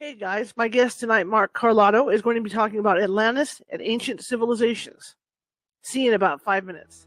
Hey guys, my guest tonight, Mark Carlotto, is going to be talking about Atlantis and ancient civilizations. See you in about 5 minutes.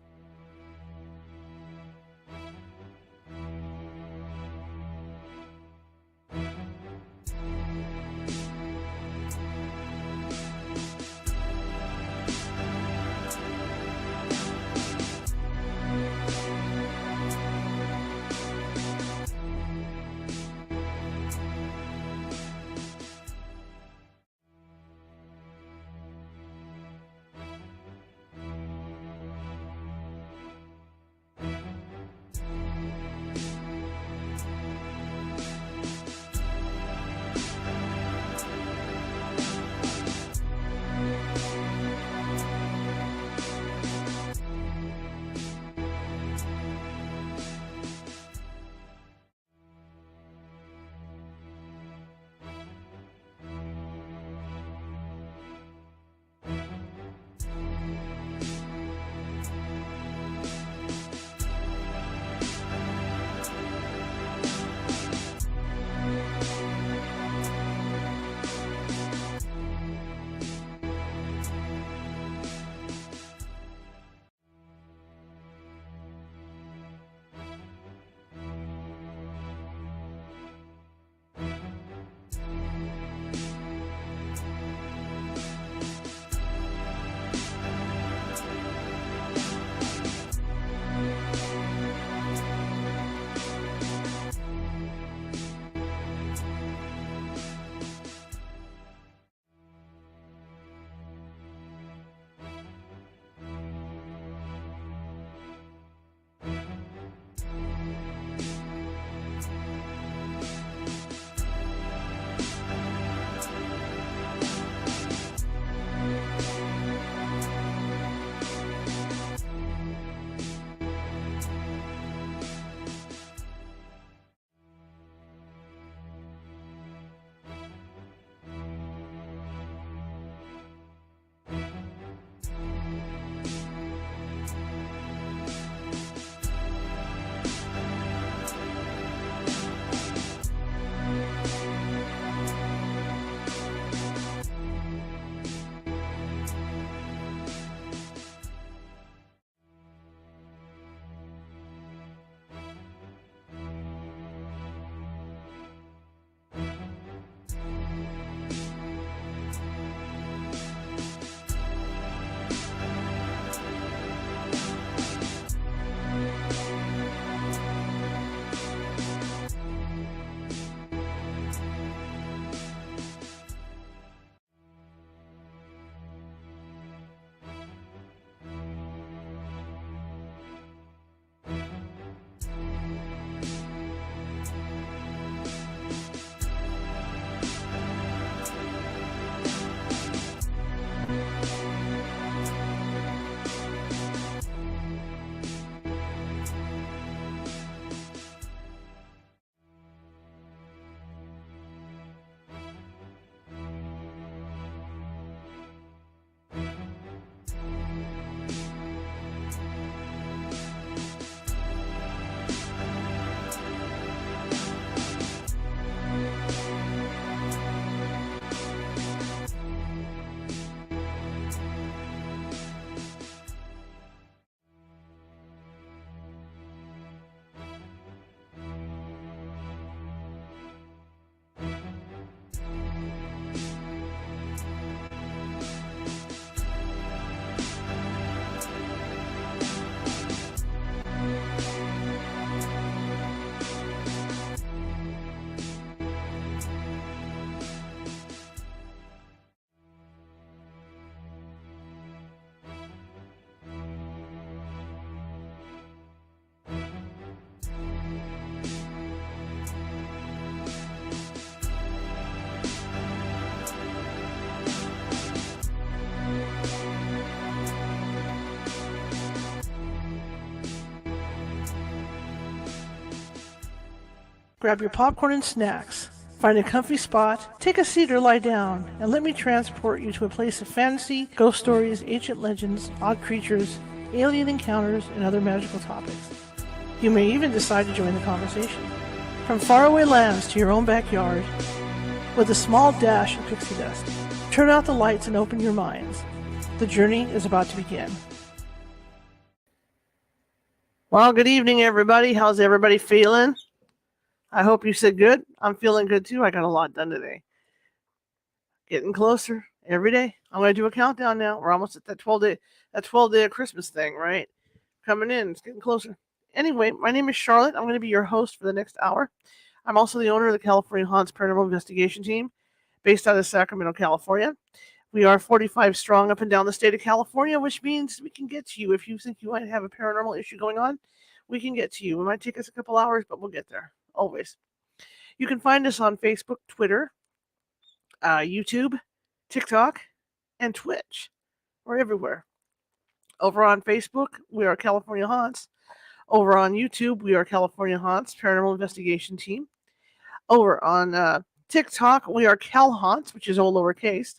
Grab your popcorn and snacks. Find a comfy spot, take a seat or lie down, and let me transport you to a place of fantasy, ghost stories, ancient legends, odd creatures, alien encounters, and other magical topics. You may even decide to join the conversation. From faraway lands to your own backyard, with a small dash of pixie dust. Turn out the lights and open your minds. The journey is about to begin. Well, good evening, everybody. How's everybody feeling? I hope you said good. I'm feeling good, too. I got a lot done today. Getting closer every day. I'm going to do a countdown now. We're almost at that 12-day of Christmas thing, right? Coming in. It's getting closer. Anyway, my name is Charlotte. I'm going to be your host for the next hour. I'm also the owner of the California Haunts Paranormal Investigation Team, based out of Sacramento, California. We are 45 strong up and down the state of California, which means we can get to you. If you think you might have a paranormal issue going on, we can get to you. It might take us a couple hours, but we'll get there, always. You can find us on Facebook, Twitter, YouTube, TikTok, and Twitch. We're everywhere. Over on Facebook, we are California Haunts. Over on YouTube, we are California Haunts Paranormal Investigation Team. Over on TikTok, we are Cal Haunts, which is all lowercase.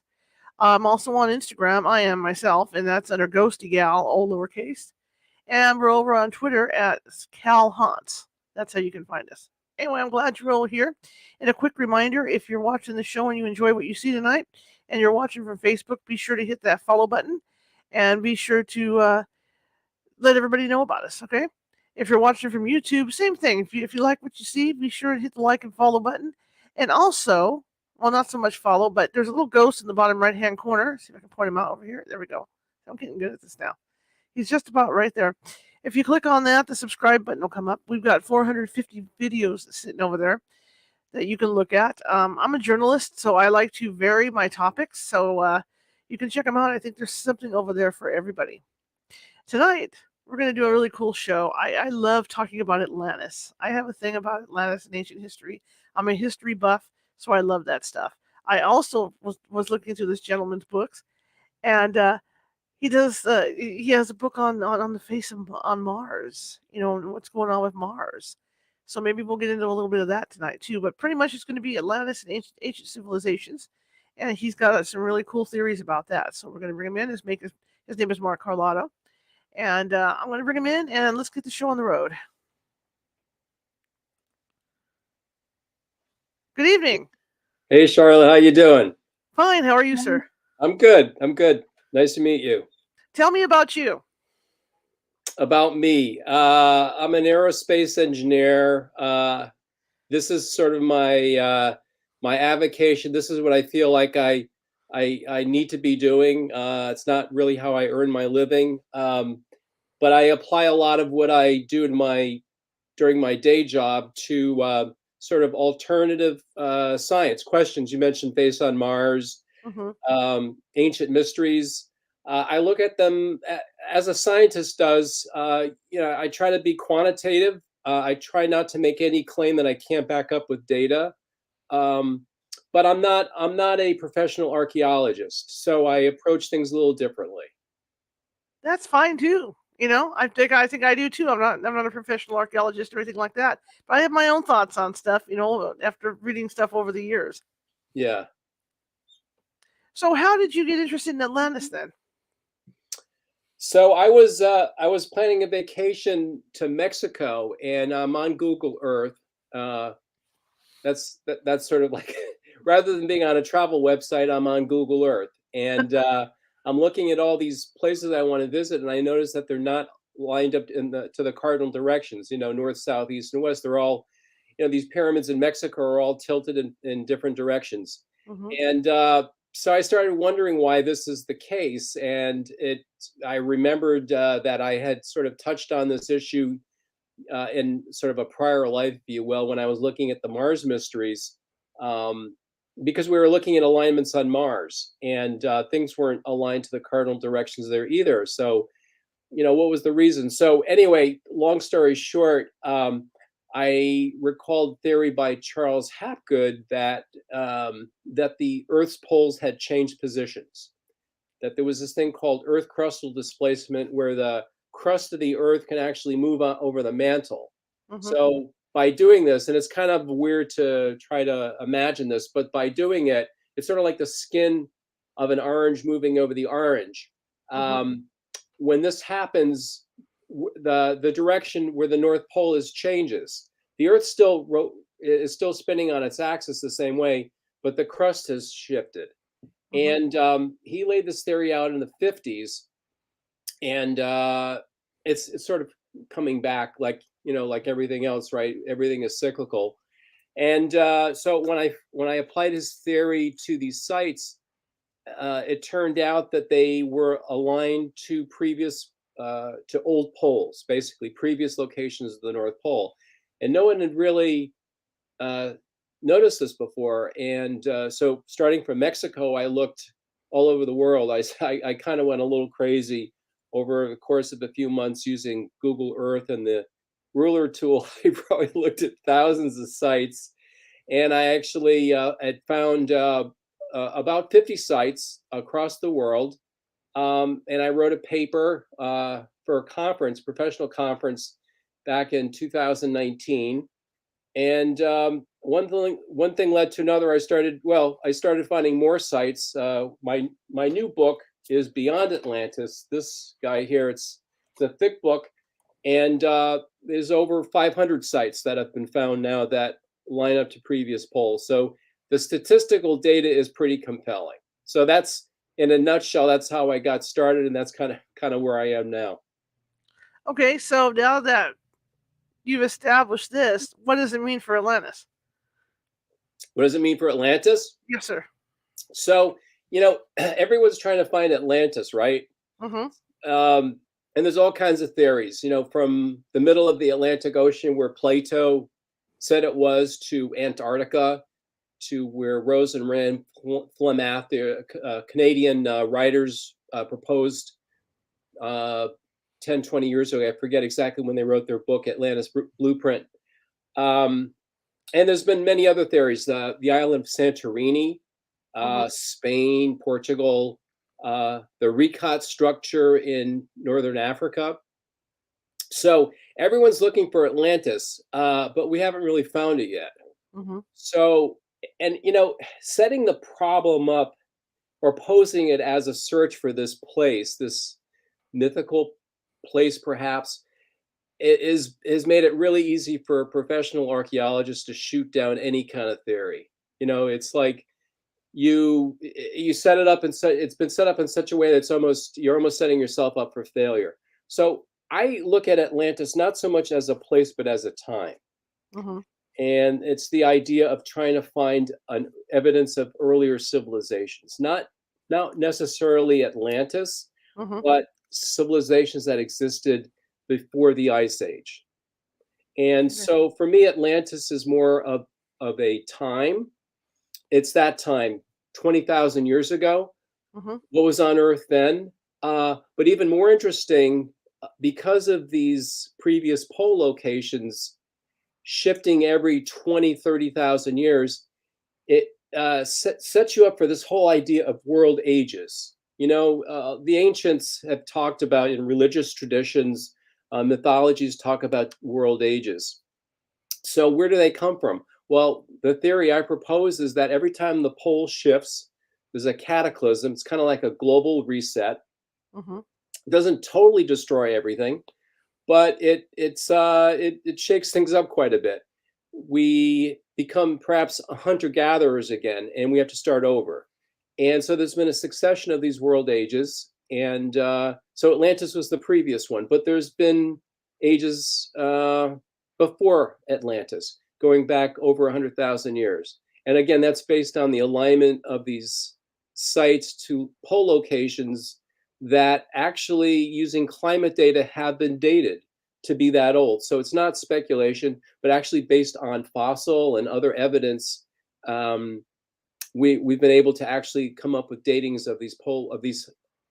I'm also on Instagram. I am myself, and that's under Ghosty Gal, all lowercase. And we're over on Twitter at Cal Haunts. That's how you can find us. Anyway, I'm glad you're all here. And a quick reminder, if you're watching the show and you enjoy what you see tonight, and you're watching from Facebook, be sure to hit that follow button, and be sure to let everybody know about us, okay? If you're watching from YouTube, same thing. If you like what you see, be sure to hit the like and follow button. And also, well, not so much follow, but there's a little ghost in the bottom right-hand corner. See if I can point him out over here. There we go. I'm getting good at this now. He's just about right there. If you click on that, the subscribe button will come up. We've got 450 videos sitting over there that you can look at. I'm a journalist, so I like to vary my topics. So you can check them out. I think there's something over there for everybody. Tonight, we're going to do a really cool show. I love talking about Atlantis. I have a thing about Atlantis and ancient history. I'm a history buff, so I love that stuff. I also was looking through this gentleman's books, and he has a book on the face of on Mars. You know, what's going on with Mars. So maybe we'll get into a little bit of that tonight too. But pretty much it's going to be Atlantis and ancient civilizations, and he's got some really cool theories about that. So we're going to bring him in. His name is Mark Carlotto. And I'm going to bring him in, and let's get the show on the road. Good evening. Hey, Charlotte. How you doing? Fine. How are you, sir? I'm good. Nice to meet you. Tell me about you. About me. I'm an aerospace engineer. This is sort of my avocation. This is what I feel like I need to be doing. It's not really how I earn my living. But I apply a lot of what I do during my day job to sort of alternative science questions. You mentioned Face on Mars, ancient mysteries. I look at them as a scientist does. I try to be quantitative. I try not to make any claim that I can't back up with data. But I'm not a professional archaeologist, so I approach things a little differently. That's fine too. You know, I think I do too. I'm not a professional archaeologist or anything like that, but I have my own thoughts on stuff. You know, after reading stuff over the years. Yeah. So, how did you get interested in Atlantis then? So I was planning a vacation to Mexico, and I'm on Google Earth. That's sort of like rather than being on a travel website, I'm on Google Earth, and I'm looking at all these places I want to visit, and I notice that they're not lined up to the cardinal directions. You know, north, south, east, and west. They're all, these pyramids in Mexico are all tilted in different directions. And so I started wondering why this is the case, and I remembered that I had sort of touched on this issue in sort of a prior life, if you will, when I was looking at the Mars mysteries. Because we were looking at alignments on Mars, and things weren't aligned to the cardinal directions there either. So, what was the reason? So anyway, long story short, I recalled theory by Charles Hapgood that the Earth's poles had changed positions, that there was this thing called Earth crustal displacement, where the crust of the Earth can actually move over the mantle. So by doing this, and it's kind of weird to try to imagine this, but by doing it, it's sort of like the skin of an orange moving over the orange. When this happens, the direction where the North Pole is changes. The Earth is still spinning on its axis the same way, but the crust has shifted. Mm-hmm. And he laid this theory out in the 50s, and it's sort of coming back, like like everything else, right? Everything is cyclical. And so when I applied his theory to these sites, it turned out that they were aligned to previous to old poles, basically previous locations of the North Pole, and no one had really uh, noticed this before. And so, starting from Mexico, I looked all over the world. I kind of went a little crazy over the course of a few months using Google Earth and the ruler tool. I probably looked at thousands of sites, and I actually had found about 50 sites across the world. And I wrote a paper for a conference, professional conference, back in 2019. And one thing led to another. I started finding more sites. My new book is Beyond Atlantis. This guy here, it's a thick book, and there's over 500 sites that have been found now that line up to previous polls. So the statistical data is pretty compelling. So that's, in a nutshell, that's how I got started, and that's kind of where I am now. Okay, so now that you've established this, what does it mean for Atlantis? What does it mean for Atlantis? Yes, sir. So, everyone's trying to find Atlantis, right? Mm-hmm. And there's all kinds of theories, from the middle of the Atlantic Ocean, where Plato said it was, to Antarctica, to where Rose and Rand Flemath, the Canadian writers, proposed 10, 20 years ago. I forget exactly when they wrote their book, Atlantis Blueprint. And there's been many other theories. The island of Santorini, Mm-hmm. Spain, Portugal, the Ricat structure in northern Africa. So everyone's looking for Atlantis, but we haven't really found it yet. Mm-hmm. So, and setting the problem up, or posing it as a search for this place, this mythical place, perhaps, has made it really easy for professional archaeologists to shoot down any kind of theory. It's like you set it up, and it's been set up in such a way that you're almost setting yourself up for failure. So I look at Atlantis not so much as a place, but as a time. Mm-hmm. And it's the idea of trying to find an evidence of earlier civilizations, not necessarily Atlantis, Mm-hmm. but civilizations that existed before the Ice Age. And Okay. so for me, Atlantis is more of a time. It's that time, 20,000 years ago. Mm-hmm. What was on Earth then? But even more interesting, because of these previous pole locations shifting every 20, 30,000 years, it sets you up for this whole idea of world ages. The ancients have talked about, in religious traditions, mythologies talk about world ages. So where do they come from? Well, the theory I propose is that every time the pole shifts, there's a cataclysm. It's kind of like a global reset. Mm-hmm. It doesn't totally destroy everything, but it shakes things up quite a bit. We become perhaps hunter-gatherers again, and we have to start over. And so there's been a succession of these world ages, and so Atlantis was the previous one, but there's been ages before Atlantis, going back over 100,000 years. And again, that's based on the alignment of these sites to pole locations that actually, using climate data, have been dated to be that old. So it's not speculation, but actually based on fossil and other evidence. We've been able to actually come up with datings of these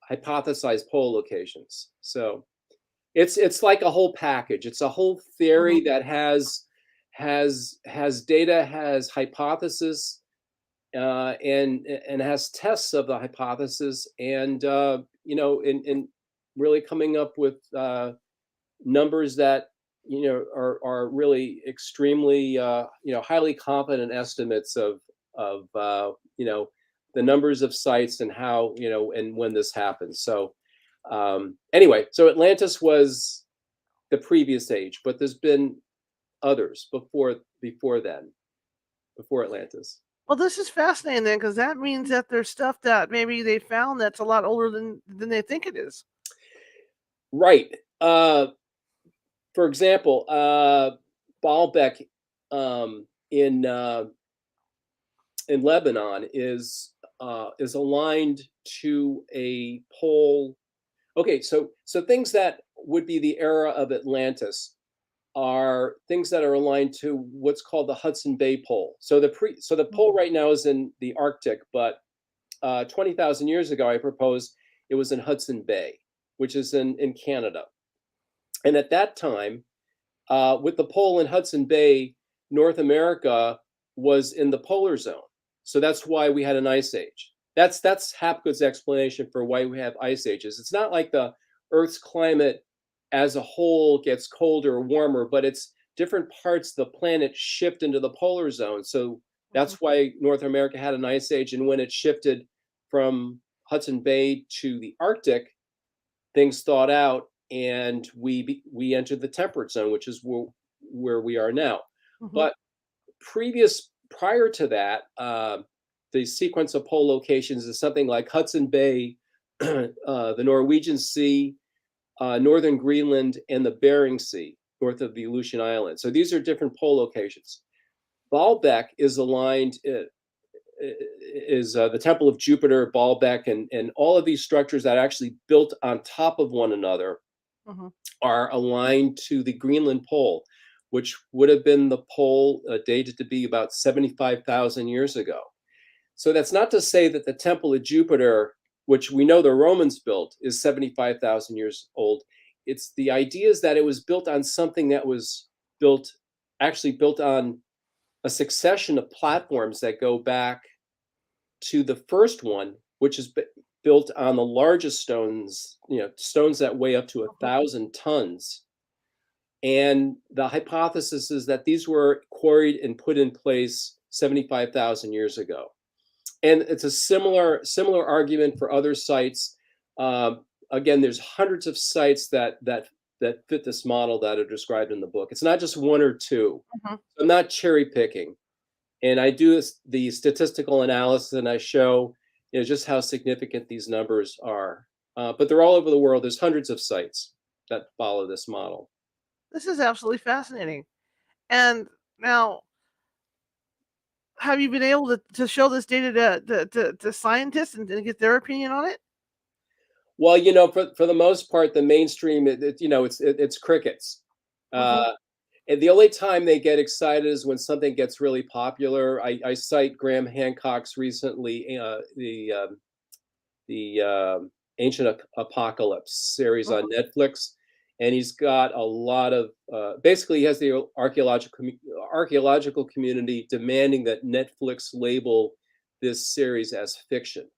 hypothesized pole locations. So it's like a whole package. It's a whole theory Mm-hmm. that has data, has hypothesis, and has tests of the hypothesis, and in really coming up with numbers that are really extremely highly confident estimates of the numbers of sites, and how and when this happens. So anyway, so Atlantis was the previous age, but there's been others before then, before Atlantis. Well, this is fascinating then, because that means that there's stuff that maybe they found that's a lot older than they think it is. Right. For example, Baalbek in Lebanon is aligned to a pole. Okay, so things that would be the era of Atlantis are things that are aligned to what's called the Hudson Bay pole. So the pole right now is in the Arctic, but 20,000 years ago, I propose it was in Hudson Bay, which is in Canada. And at that time, with the pole in Hudson Bay, North America was in the polar zone. So that's why we had an ice age. That's Hapgood's explanation for why we have ice ages. It's not like the Earth's climate as a whole gets colder or warmer, but it's different parts of the planet shift into the polar zone. So Mhm. that's why North America had an ice age. And when it shifted from Hudson Bay to the Arctic, things thawed out, and we entered the temperate zone, which is where we are now. Mhm. But prior to that, the sequence of pole locations is something like Hudson Bay, the Norwegian Sea, northern Greenland, and the Bering Sea, north of the Aleutian Islands. So these are different pole locations. Baalbek is aligned, is the Temple of Jupiter, Baalbek, and all of these structures that are actually built on top of one another Mhm. are aligned to the Greenland pole, which would have been the pole dated to be about 75,000 years ago. So that's not to say that the Temple of Jupiter, which we know the Romans built, is 75,000 years old. It's the idea is that it was built on something that was actually built on a succession of platforms that go back to the first one, which is built on the largest stones, stones that weigh up to Mhm. 1,000 tons. And the hypothesis is that these were quarried and put in place 75,000 years ago. And it's a similar argument for other sites. Again, there's hundreds of sites that fit this model that are described in the book. It's not just one or two. Mhm. I'm not cherry picking, and I do the statistical analysis, and I show just how significant these numbers are. But they're all over the world. There's hundreds of sites that follow this model. This is absolutely fascinating. And now, have you been able to show this data to scientists and get their opinion on it? Well, for the most part, the mainstream, it's crickets. Mhm. And the only time they get excited is when something gets really popular. I cite Graham Hancock's recently the Ancient Apocalypse series on Mhm. Netflix, and he's got a lot of basically he has the archaeological community demanding that Netflix label this series as fiction,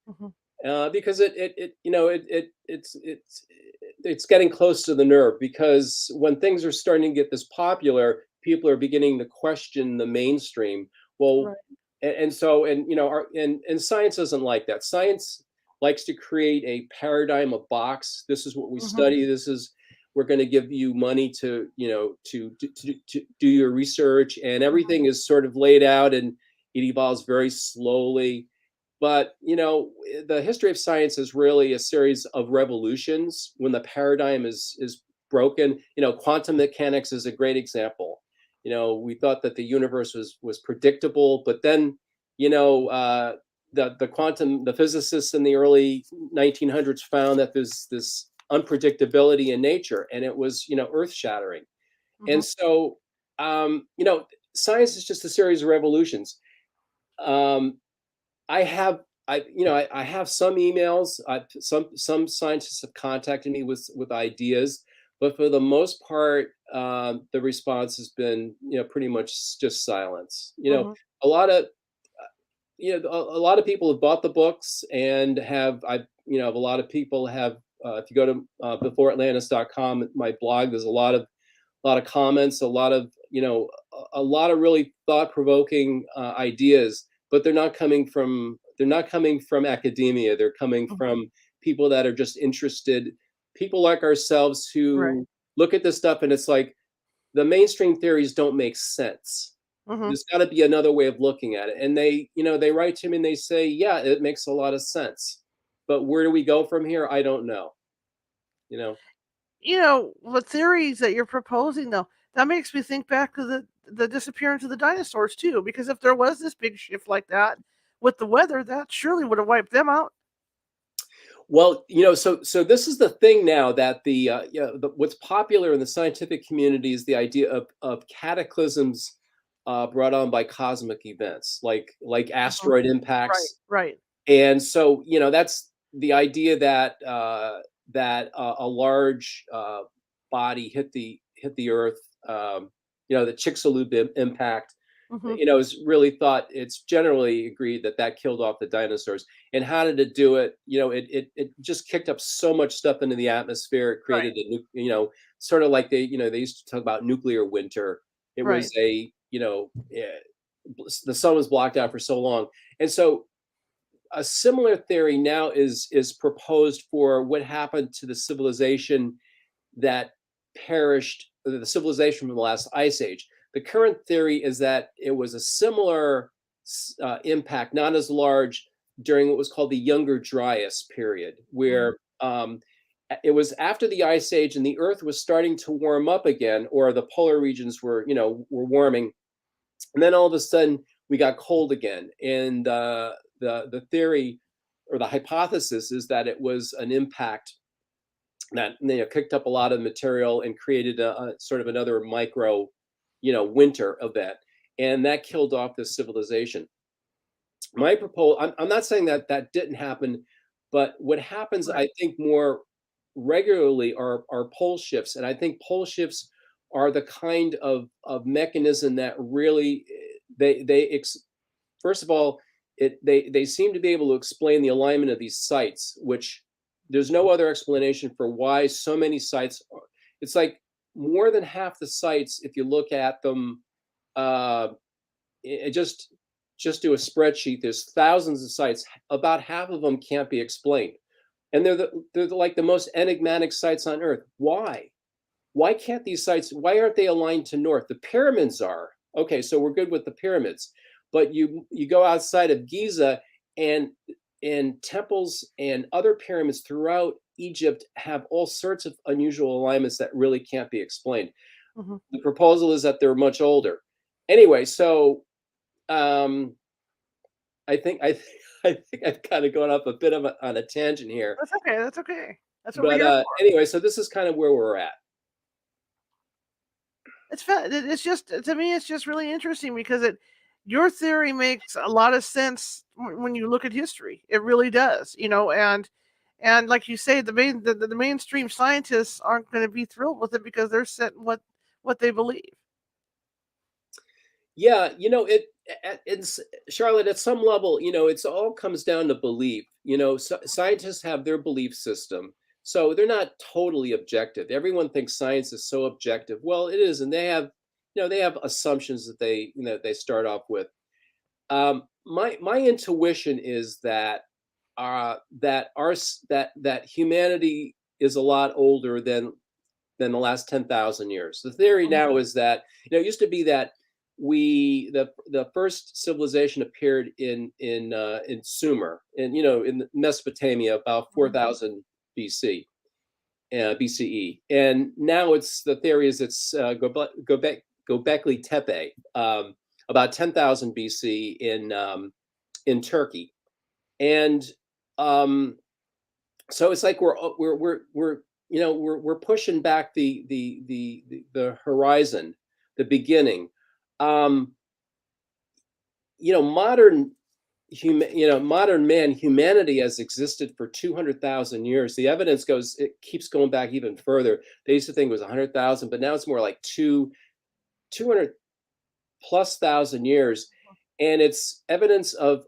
Mhm. because it's getting close to the nerve, because when things are starting to get this popular, people are beginning to question the mainstream. Well, Right. and so and science doesn't like that. Science likes to create a paradigm, a box. This is what we Mhm. study. We're going to give you money to to do your research, and Mhm. everything is sort of laid out, and it evolves very slowly. But the history of science is really a series of revolutions when the paradigm is broken. Quantum mechanics is a great example. We thought that the universe was predictable, but then the physicists in the early 1900s found that there's this unpredictability in nature, and it was earth shattering. And Mhm. so science is just a series of revolutions. um, I have I have some emails. Some scientists have contacted me with ideas, but for the most part, the response has been pretty much just silence. Mhm. A lot of a lot of people have bought the books, and a lot of people have. If you go to beforeatlantis.com, my blog, there's a lot of comments, a lot of a lot of really thought-provoking ideas, but they're not coming from academia. They're coming Mhm. from people that are just interested, people like ourselves, Right. who look at this stuff and it's like the mainstream theories don't make sense. Hmm. There's got to be another way of looking at it. And they write to me and they say, yeah, it makes a lot of sense. But where do we go from here? I don't know. You know. The theories that you're proposing, though, that makes me think back to the disappearance of the dinosaurs too. Because if there was this big shift like that with the weather, that surely would have wiped them out. Well, so this is the thing now that what's popular in the scientific community is the idea of cataclysms brought on by cosmic events, like Mhm. asteroid Right, impacts. right. And so, that's the idea that a large body hit the Earth. The Chicxulub impact. Hmm. Is really thought. It's generally agreed that killed off the dinosaurs. And how did it do it? It just kicked up so much stuff into the atmosphere. It Right, created sort of like they used to talk about nuclear winter. It right. was the sun was blocked out for so long, and so a similar theory now is proposed for what happened to the civilization that perished, the civilization from the last ice age. The current theory is that it was a similar impact, not as large, during what was called the Younger Dryas period, Mhm. where it was after the ice age and the Earth was starting to warm up again, or the polar regions were warming, and then all of a sudden we got cold again. And the theory or the hypothesis is that it was an impact that kicked up a lot of material and created a sort of another micro, winter event, and that killed off this civilization. My proposal, I'm not saying that didn't happen, but what happens, Right. I think, more regularly are pole shifts, and I think pole shifts are the kind of mechanism that really first of all, they seem to be able to explain the alignment of these sites, which there's no other explanation for why so many sites. It's like more than half the sites, if you look at them, uh, just do a spreadsheet. There's thousands of sites. About half of them can't be explained, and they're like the most enigmatic sites on Earth. Why? Why can't these sites? Why aren't they aligned to north? The pyramids are okay, so we're good with the pyramids, but you go outside of Giza, and temples and other pyramids throughout Egypt have all sorts of unusual alignments that really can't be explained. Hmm. The proposal is that they're much older. Anyway, so um, I think I've kind of gone off a bit on a tangent here, That's okay. That's okay. That's what we're but here for. anyway, so this is kind of where we're at. It's just, to me, it's just really interesting because your theory makes a lot of sense when you look at history. It really does, and like you say, the mainstream scientists aren't going to be thrilled with it because they're set in what they believe. Yeah, it's Charlotte, at some level, it's all comes down to belief. Scientists have their belief system, so they're not totally objective. Everyone thinks science is so objective. Well, it isn't. They have assumptions that they start off with. My intuition is that humanity is a lot older than the last 10,000 years. The theory Mhm. now is that it used to be that the first civilization appeared in Sumer, and in Mesopotamia about Mhm. 4,000 BC, BCE, and now the theory is it's Göbekli Tepe, about 10,000 BC in Turkey, and um, so it's like we're pushing back the horizon, the beginning. Um, modern modern man, humanity has existed for 200,000 years. The evidence it keeps going back even further. They used to think it was 100,000, but now it's more like 200 plus thousand years, and it's evidence of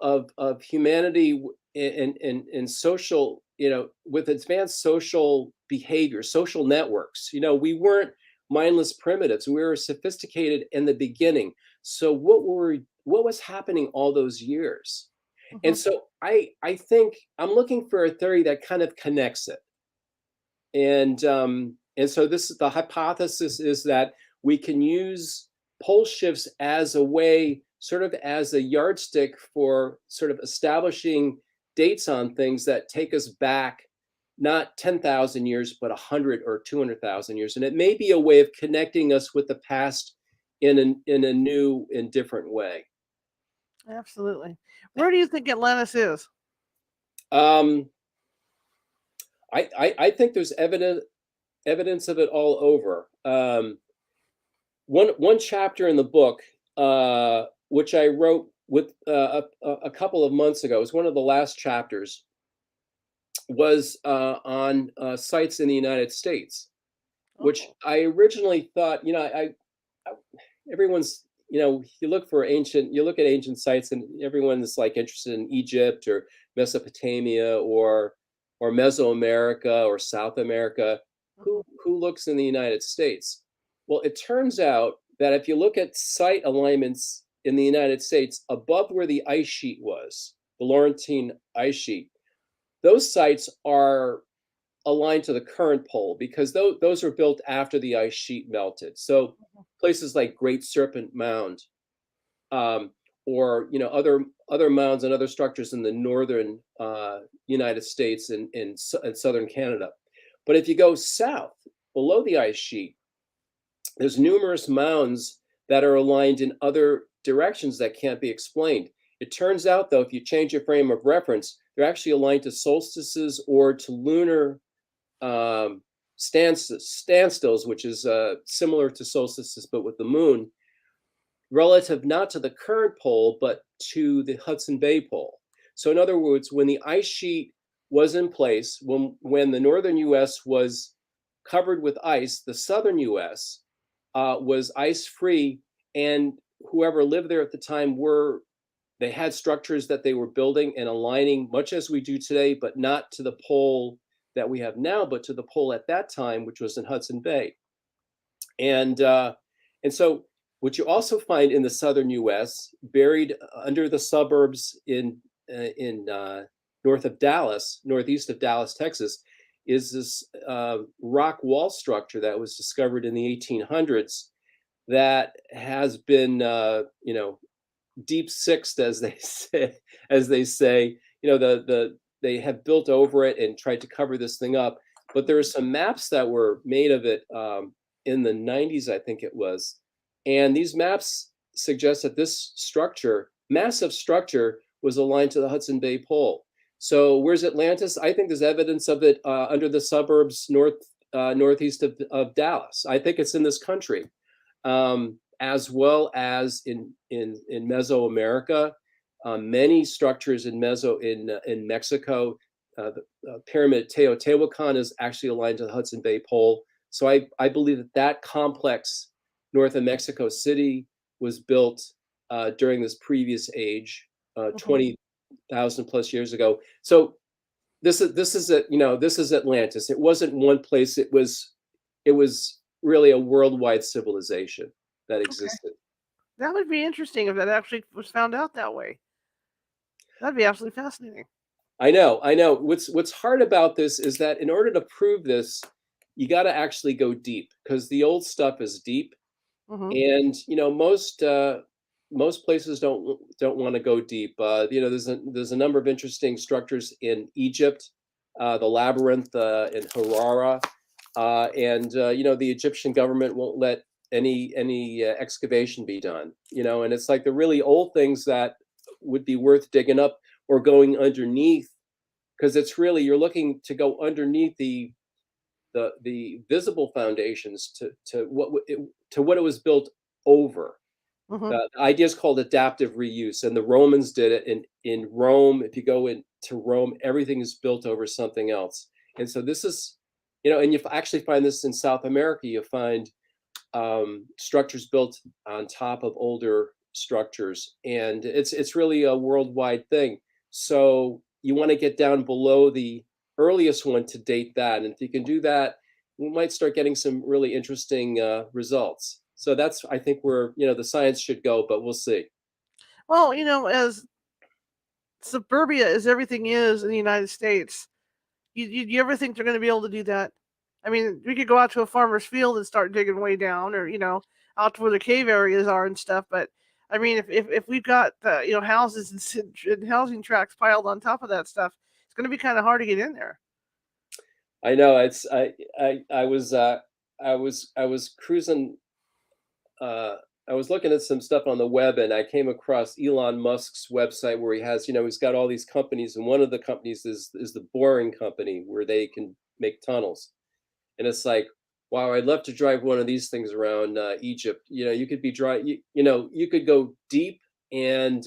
humanity in social, with advanced social behavior, social networks. We weren't mindless primitives. We were sophisticated in the beginning. So what was happening all those years? And Mhm. so I think I'm looking for a theory that kind of connects it. And so this is the hypothesis, is that we can use pole shifts as a way, sort of as a yardstick for sort of establishing dates on things that take us back not 10,000 years, but 100 or 200,000 years. And it may be a way of connecting us with the past in a new and different way. Absolutely. Where do you think Atlantis is? I think there's evidence of it all over. One chapter in the book, which I wrote with a couple of months ago, was one of the last chapters, was on sites in the United States, which I originally thought, I everyone's, you look at ancient sites, and everyone's like interested in Egypt or Mesopotamia or Mesoamerica or South America. Who looks in the United States? Well, it turns out that if you look at site alignments in the United States above where the ice sheet was, the Laurentine ice sheet, those sites are aligned to the current pole because those were built after the ice sheet melted. So places like Great Serpent Mound, or other mounds and other structures in the northern United States and in southern Canada. But if you go south below the ice sheet, there's numerous mounds that are aligned in other directions that can't be explained. It turns out, though, if you change your frame of reference, they're actually aligned to solstices or to lunar standstills, which is similar to solstices, but with the moon, relative not to the current pole, but to the Hudson Bay pole. So in other words, when the ice sheet was in place, when the northern US was covered with ice, the southern US was ice-free, and whoever lived there at the time they had structures that they were building and aligning, much as we do today, but not to the pole that we have now, but to the pole at that time, which was in Hudson Bay. And so what you also find in the southern U.S., buried under the suburbs in northeast of Dallas, Texas, is this rock wall structure that was discovered in the 1800s that has been, deep sixed, as they say. They have built over it and tried to cover this thing up. But there are some maps that were made of it in the 90s, I think it was. And these maps suggest that this massive structure, was aligned to the Hudson Bay pole. So where's Atlantis? I think there's evidence of it under the suburbs northeast of Dallas. I think it's in this country, as well as in Mesoamerica. Many structures in Mexico. The pyramid Teotihuacan is actually aligned to the Hudson Bay pole. So I believe that complex north of Mexico City was built during this previous age, 20,000 plus years ago. So this is Atlantis. It wasn't one place. It was really a worldwide civilization that existed. Okay. That would be interesting if that actually was found out that way. That'd be absolutely fascinating. I know. What's hard about this is that in order to prove this, you got to actually go deep, because the old stuff is deep, and most places don't want to go deep. There's a number of interesting structures in Egypt, the labyrinth in Harara, and the Egyptian government won't let any excavation be done. And it's like the really old things that would be worth digging up or going underneath, because it's really, you're looking to go underneath the visible foundations to what it was built over. The idea is called adaptive reuse, and the Romans did it in Rome. If you go into Rome, everything is built over something else. And so this is, and you actually find this in South America. You find structures built on top of older structures, and it's really a worldwide thing. So you want to get down below the earliest one to date that, and if you can do that, we might start getting some really interesting results. So that's, I think, where the science should go, but we'll see. Well, as suburbia as everything is in the United States, you ever think they're going to be able to do that? I mean, we could go out to a farmer's field and start digging way down, or out to where the cave areas are and stuff. But I mean, if we've got houses and housing tracts piled on top of that stuff, it's going to be kind of hard to get in there. I know it's I was I was cruising. I was looking at some stuff on the web, and I came across Elon Musk's website where he has, he's got all these companies, and one of the companies is the boring company where they can make tunnels. And it's like, wow, I'd love to drive one of these things around Egypt. You could be you could go deep, and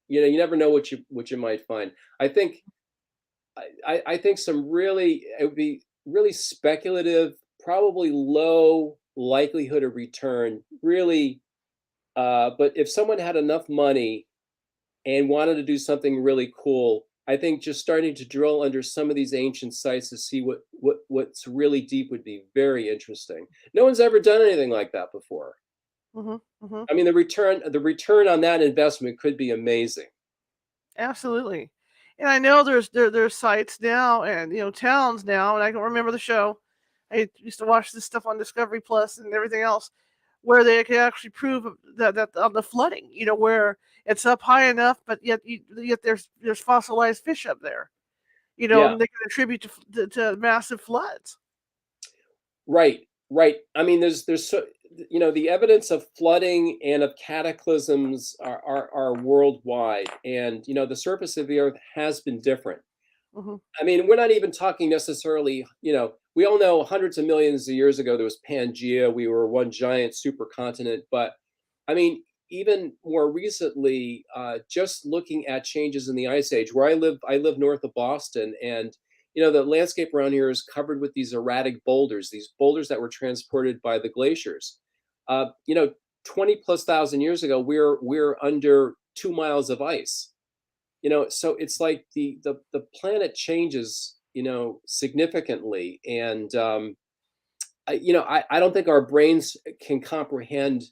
you never know what you might find. I think I think it would be really speculative, probably low likelihood of return, really. But if someone had enough money and wanted to do something really cool, I think just starting to drill under some of these ancient sites to see what's really deep would be very interesting. No one's ever done anything like that before. Hmm. Hmm. I mean, the return on that investment could be amazing. Absolutely. And I know there's sites now and towns now, and I can remember the show. I used to watch this stuff on Discovery Plus and everything else, where they can actually prove that on the flooding, where it's up high enough, but yet there's fossilized fish up there, Yeah. and they can attribute to massive floods. Right, right. I mean, there's so the evidence of flooding and of cataclysms are worldwide, and the surface of the earth has been different. Hmm. I mean, we're not even talking necessarily, we all know hundreds of millions of years ago there was Pangea, we were one giant supercontinent, but I mean, even more recently, just looking at changes in the ice age, where I live north of Boston, and the landscape around here is covered with these erratic boulders, these boulders that were transported by the glaciers. Uh, you know, 20 plus thousand years ago, we're under 2 miles of ice. So it's like the planet changes, significantly, and I don't think our brains can comprehend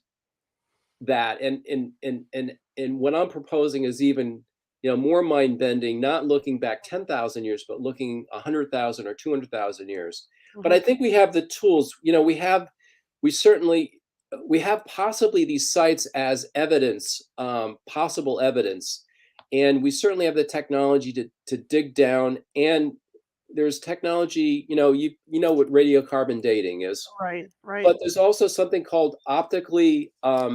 that. And what I'm proposing is even more mind bending, not looking back 10,000 years, but looking 100,000 or 200,000 years. But Hmm. I think we have the tools. We certainly we have possibly these sites as evidence, possible evidence, and we certainly have the technology to dig down. And there's technology. You know what radiocarbon dating is. Right, right. But there's also something called optically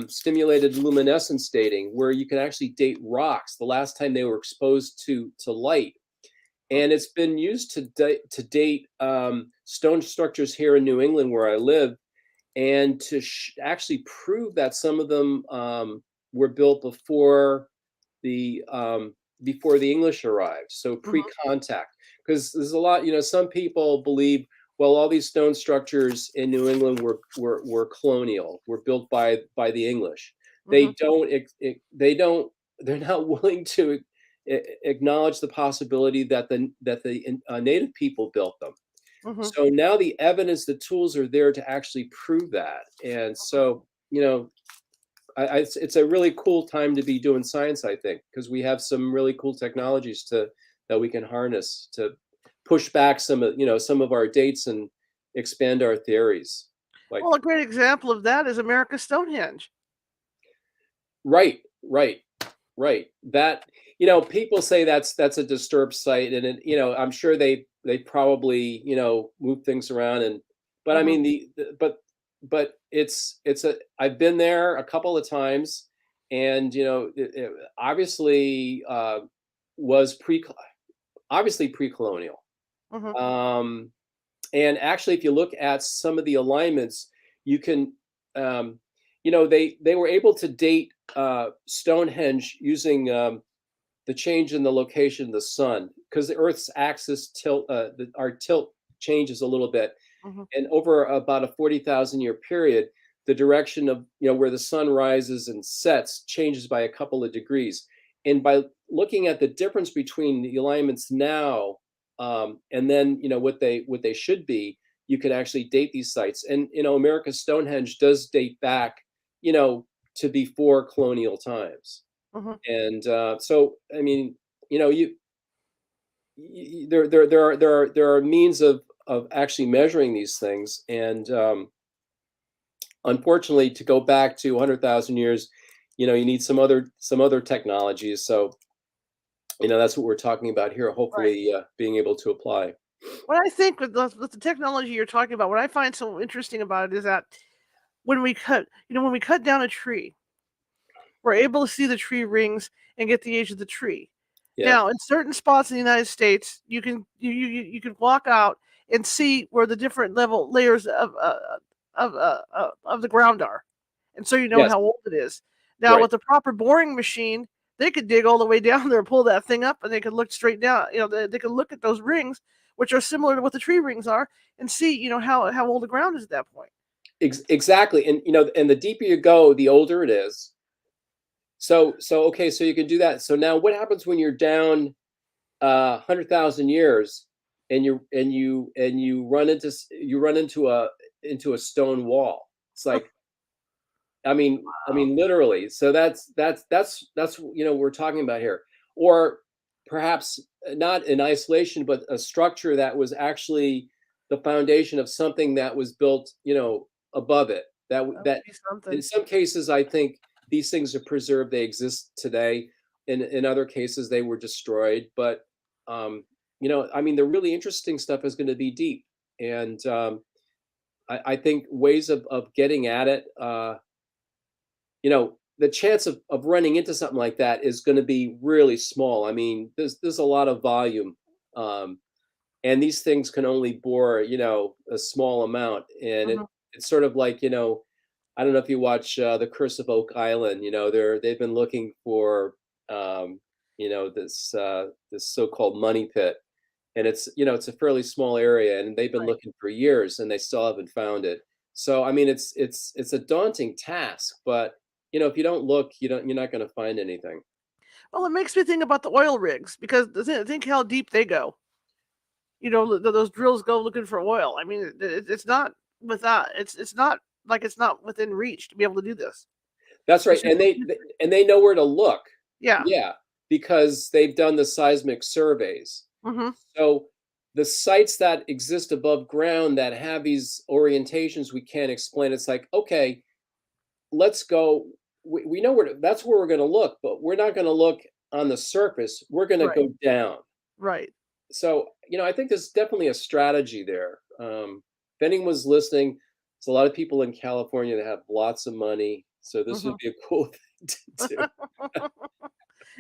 stimulated luminescence dating, where you can actually date rocks the last time they were exposed to light, and it's been used to date stone structures here in New England, where I live, and to actually prove that some of them were built before the English arrived, so Hmm. pre-contact. Because there's a lot, some people believe, well, all these stone structures in New England were colonial, were built by the English. Hmm. They don't they're not willing to acknowledge the possibility that the native people built them. Hmm. So now the evidence, the tools are there to actually prove that. And so, it's a really cool time to be doing science, I think, because we have some really cool technologies that we can harness to push back some of our dates and expand our theories. Like, Well, a great example of that is America's Stonehenge. right, right, right. That, people say that's a disturbed site, and I'm sure they probably move things around, but I Hmm. mean but it's a I've been there a couple of times, and it obviously was obviously pre-colonial. Hmm. Um, and actually, if you look at some of the alignments, you can, they were able to date Stonehenge using the change in the location of the sun, because the Earth's axis our tilt changes a little bit, Hmm. and over about a 40,000 year period, the direction of where the sun rises and sets changes by a couple of degrees. And by looking at the difference between the alignments now, and then what they should be, you can actually date these sites. And America's Stonehenge does date back, to before colonial times. Hmm. And so, I mean, there are means of actually measuring these things, and unfortunately, to go back to 100,000 years, you need some other technologies. So, that's what we're talking about here. Right. Hopefully, being able to apply. What I think with the technology you're talking about, what I find so interesting about it is that when we cut down a tree, we're able to see the tree rings and get the age of the tree. Yeah. Now, in certain spots in the United States, you can walk out and see where the different layers of the ground are, and so you know Yes. how old it is. Now, Right. with the proper boring machine, they could dig all the way down there, pull that thing up, and they could look straight down. They could look at those rings, which are similar to what the tree rings are, and see how old the ground is at that point. Exactly. And and the deeper you go, the older it is. So okay, so you can do that. So now what happens when you're down 100,000 years and you run into a stone wall? It's like, I mean literally. So that's we're talking about here. Or perhaps not in isolation, but a structure that was actually the foundation of something that was built, above it. That That would that be in something. some cases, I think these things are preserved. They exist today. In other cases, they were destroyed. But the really interesting stuff is going to be deep, and I think ways of getting at it. The chance of running into something like that is going to be really small. I mean, there's a lot of volume, and these things can only bore a small amount, and Mhm. it's sort of like I don't know if you watch The Curse of Oak Island. They've been looking for this so-called money pit, and it's a fairly small area, and they've been Right. looking for years, and they still haven't found it. So I mean, it's a daunting task, but if you don't look, you're not going to find anything. Well, it makes me think about the oil rigs because think how deep they go. Those drills go looking for oil. I mean, it's not without. It's not like it's not within reach to be able to do this. That's right, It's just and they know where to look. yeah. Yeah, because they've done the seismic surveys. Hmm. So the sites that exist above ground that have these orientations we can't explain, it's like, okay, let's go. We know that's where we're going to look, but we're not going to look on the surface. We're going to Right. go down. Right. So, I think there's definitely a strategy there. If anyone was listening, there's a lot of people in California that have lots of money. So this would Hmm. be a cool thing to do.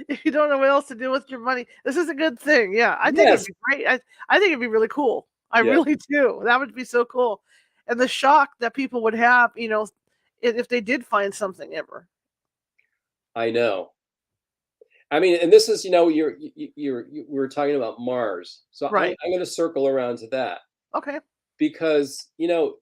If you don't know what else to do with your money, this is a good thing. Yeah, I think it'd Yes. be great. I think it'd be really cool. I Yeah, really do. That would be so cool, and the shock that people would have, if they did find something ever. I know. I mean, and this is, we were talking about Mars. So Right. I'm going to circle around to that Okay. because, do you know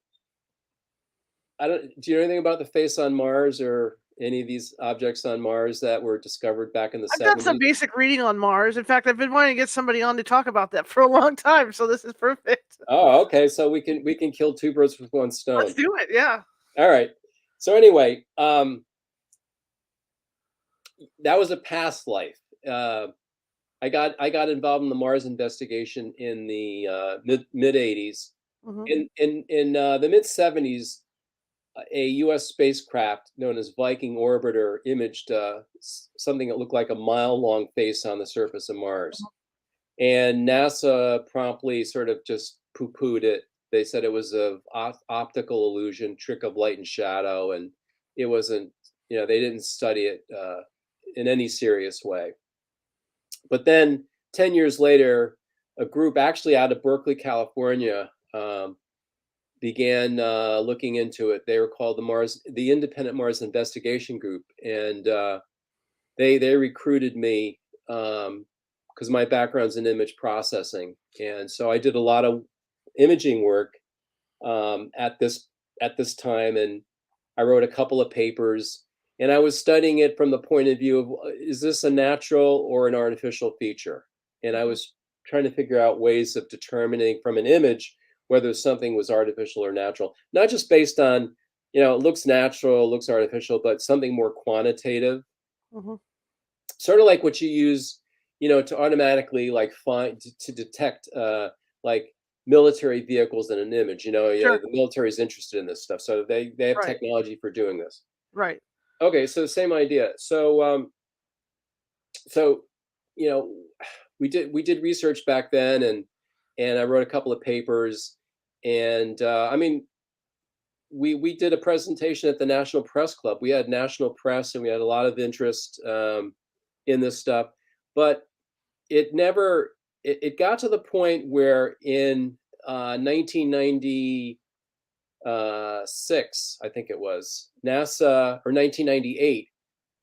anything about the face on Mars or any of these objects on Mars that were discovered back in the I've done some 70s? basic reading on Mars. In fact, I've been wanting to get somebody on to talk about that for a long time, so this is perfect. Oh, okay. So we can kill two birds with one Let's stone. do it. Yeah. All right. So anyway, that was a past life. I got involved in the Mars investigation in the mid '80s. Hmm. In the mid '70s, a U.S. spacecraft known as Viking Orbiter imaged something that looked like a mile-long face on the surface of Mars. And NASA promptly sort of just poo-pooed it. They said it was a optical illusion, trick of light and shadow, and it wasn't. They didn't study it in any serious way. But then 10 years later, a group actually out of Berkeley, California, began looking into it. They were called the Independent Mars Investigation Group, and they recruited me because my background's in image processing, and so I did a lot of imaging work at this time, and I wrote a couple of papers, and I was studying it from the point of view of is this a natural or an artificial feature, and I Hmm. was trying to figure out ways of determining from an image whether something was artificial or natural, not just based on it looks natural, it looks artificial, but something more quantitative, Hmm. sort of like what you use to automatically like find to detect like military vehicles in an image. Sure. The military is interested in this stuff, so they have Right. technology for doing this. Right. Okay, so same idea. So you know, we did research back then, and I wrote a couple of papers, and I mean, we did a presentation at the National Press Club. We had national press, and we had a lot of interest in this stuff, but it never it got to the point where in 1996, I think it was NASA, or 1998,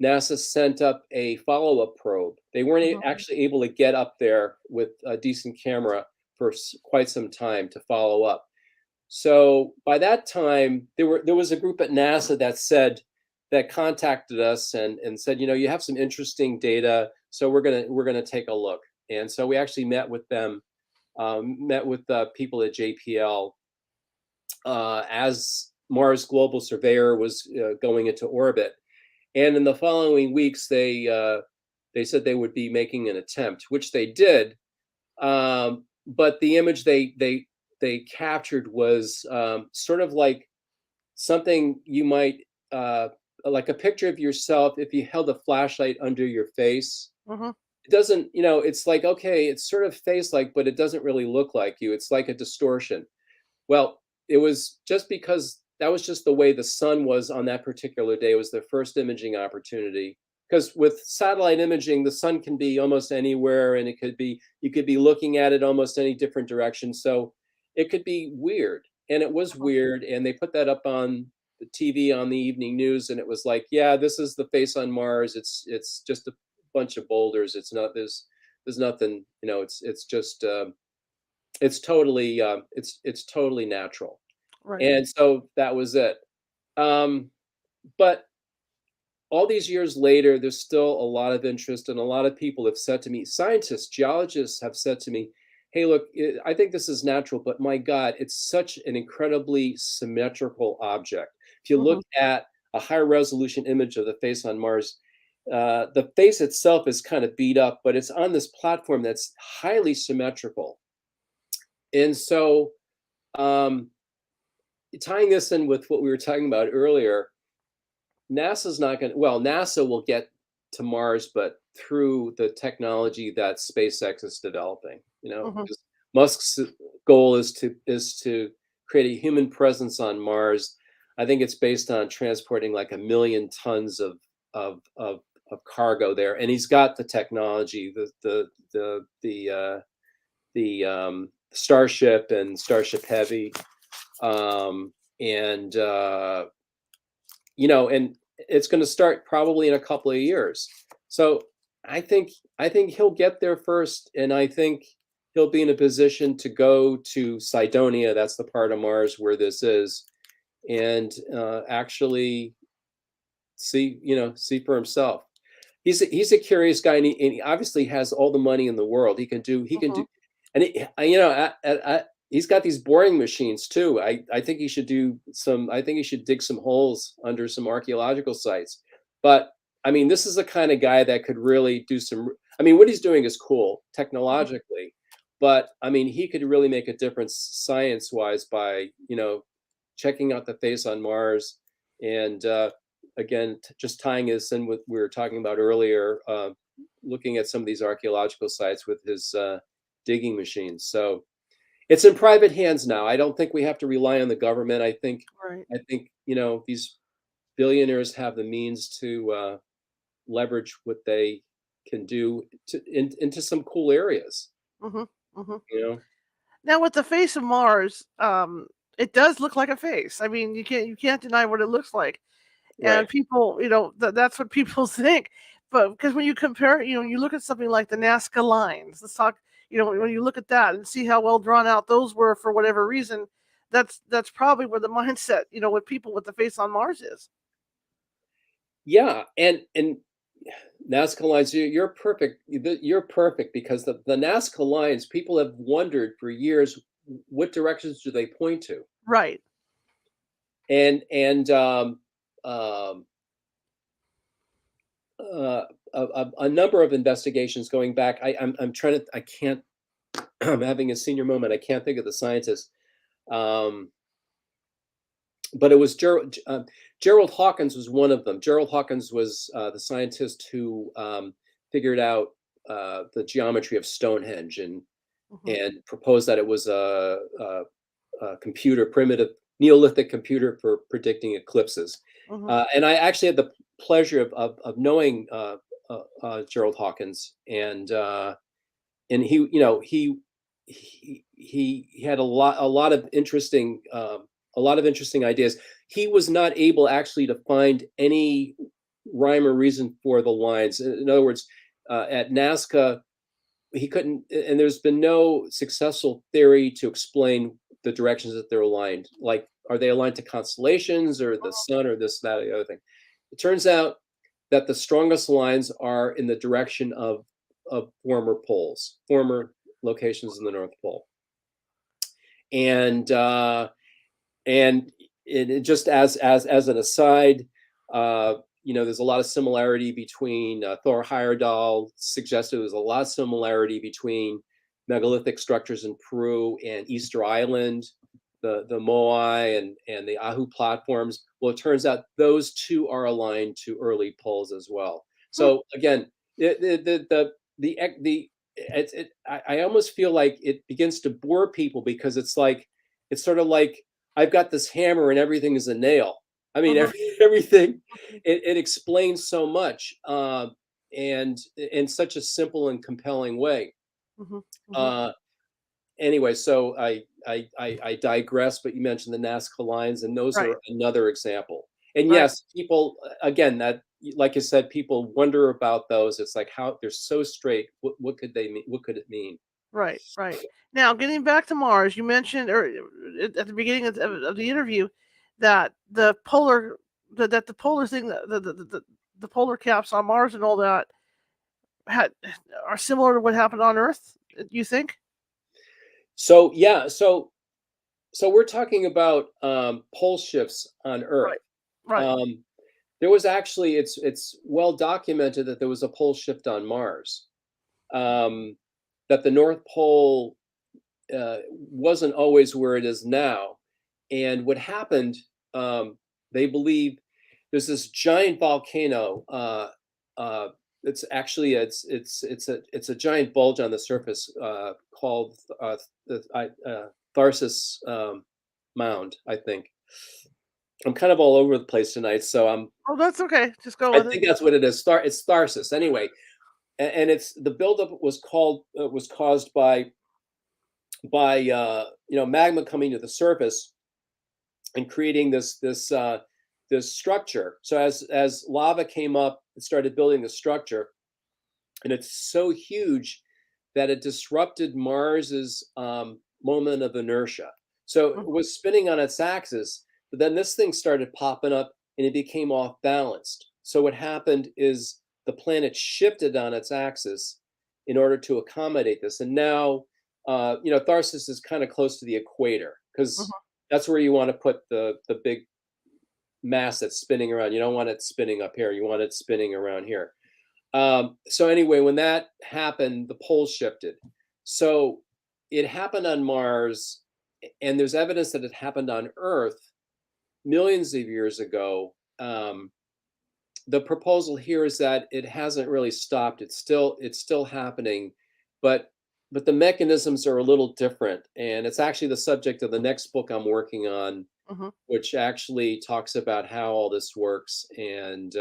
NASA sent up a follow-up probe. They weren't Mhm. actually able to get up there with a decent camera for quite some time to follow up. So by that time, there was a group at NASA that contacted us and said, you have some interesting data, so we're gonna take a look. And so we actually met with them, met with people at JPL as Mars Global Surveyor was going into orbit. And in the following weeks, they said they would be making an attempt, which they did. But the image they captured was sort of like something you might like a picture of yourself if you held a flashlight under your face. Mhm. It doesn't, it's like, okay, it's sort of face-like, but it doesn't really look like you. It's like a distortion. Well, it was just because that was just the way the sun was on that particular day. It was their first imaging opportunity. Because with satellite imaging, the sun can be almost anywhere, and you could be looking at it almost any different direction. So it could be weird. And it was Mhm. weird. And they put that up on the TV on the evening news, and it was like, yeah, this is the face on Mars. It's just a bunch of boulders. There's nothing, it's just it's totally natural. Right. And so that was it. Um, but all these years later, there's still a lot of interest, and a lot of people have said to me, scientists, geologists have said to me, hey, look, I think this is natural, but my God, it's such an incredibly symmetrical object. If you look Mhm. at a high resolution image of the face on Mars, the face itself is kind of beat up, but it's on this platform that's highly symmetrical. And so, um, tying this in with what we were talking about earlier, NASA's not going to, well, NASA will get to Mars, but through the technology that SpaceX is developing, Mhm. because Musk's goal is to create a human presence on Mars. I think it's based on transporting like 1 million tons of of of cargo there, and he's got the technology, the Starship and Starship Heavy, um, and and it's going to start probably in a couple of years. So I think he'll get there first, and I think he'll be in a position to go to Cydonia. That's the part of Mars where this is, and actually see for himself. He's a curious guy, and he obviously has all the money in the world. He can do, Mhm. and he's got these boring machines too. I think he should do some. I think he should dig some holes under some archaeological sites. But I mean, this is the kind of guy that could really do some. I mean, what he's doing is cool Mhm. technologically, but I mean, he could really make a difference science-wise by checking out the face on Mars, and again, just tying this in with we were talking about earlier, looking at some of these archaeological sites with his digging machines. So it's in private hands now. I don't think we have to rely on the government. Right. I think these billionaires have the means to leverage what they can do into some cool areas. Mhm. Mhm. You know, Now with the face of Mars, it does look like a face. I mean, you can't deny what it looks like. right? And people, that's what people think. But because when you compare, you look at something like the Nazca lines. Let's talk. When you look at that and see how well drawn out those were for whatever reason, that's probably where the mindset, with people with the face on Mars is. Yeah, and Nazca lines, you're perfect. You're perfect because the Nazca lines, people have wondered for years, what directions do they point to? Right. And um, uh, a number of investigations going back. I'm trying to, I can't I'm having a senior moment. I can't think of the scientist. Um, but it was Gerald Hawkins was one of them. Gerald Hawkins was the scientist who figured out the geometry of Stonehenge Mhm. and proposed that it was computer, primitive Neolithic computer for predicting eclipses. Mhm. And I actually had the pleasure of knowing Gerald Hawkins, and he, you know, he had a lot of interesting ideas. He was not able actually to find any rhyme or reason for the lines. In other words, at Nazca, he couldn't, and there's been no successful theory to explain the directions that they're aligned. Like, are they aligned to constellations or the sun or this, that, or the other thing? It turns out that the strongest lines are in the direction of former poles, former locations in the North Pole. And and just as an aside, there's a lot of similarity between Thor Heyerdahl suggested there's a lot of similarity between megalithic structures in Peru and Easter Island, the Moai and the Ahu platforms. Well, it turns out those two are aligned to early poles as well. Hmm. So again, I almost feel like it begins to bore people because it's sort of like I've got this hammer and everything is a nail. I mean, Mhm. everything, it explains so much, and in such a simple and compelling way. Mhm. Mhm. Uh, anyway, so I digress, but you mentioned the Nazca lines, and those Right. are another example. And Right. yes, people, again, that, like I said, people wonder about those. It's like how they're so straight. What could they mean? What could it mean? Right. Right. Now, getting back to Mars, you mentioned, or at the beginning of the interview, that the polar thing, the polar caps on Mars and all that had are similar to what happened on Earth. You think? So yeah, so we're talking about pole shifts on Earth. Right. Right. Um, there was actually it's well documented that there was a pole shift on Mars. That the North Pole wasn't always where it is now, and what happened? They believe there's this giant volcano. It's actually it's a giant bulge on the surface called the Tharsis Mound, I think. I'm kind of all over the place tonight, so Oh, that's okay. Just go I with it. think that's what it is. It's Tharsis anyway, and it's the buildup was caused by magma coming to the surface and creating this structure. So as lava came up, it started building the structure, and it's so huge that it disrupted Mars's moment of inertia. So it Mhm. was spinning on its axis, but then this thing started popping up and it became off balanced. So what happened is the planet shifted on its axis in order to accommodate this. And now, Tharsis is kind of close to the equator because Mhm. that's where you want to put the big mass that's spinning around. You don't want it spinning up here. You want it spinning around here. So anyway, when that happened, the poles shifted. So it happened on Mars, and there's evidence that it happened on Earth millions of years ago. The proposal here is that it hasn't really stopped. It's still happening, but but the mechanisms are a little different, and it's actually the subject of the next book I'm working on, Mhm. which actually talks about how all this works. And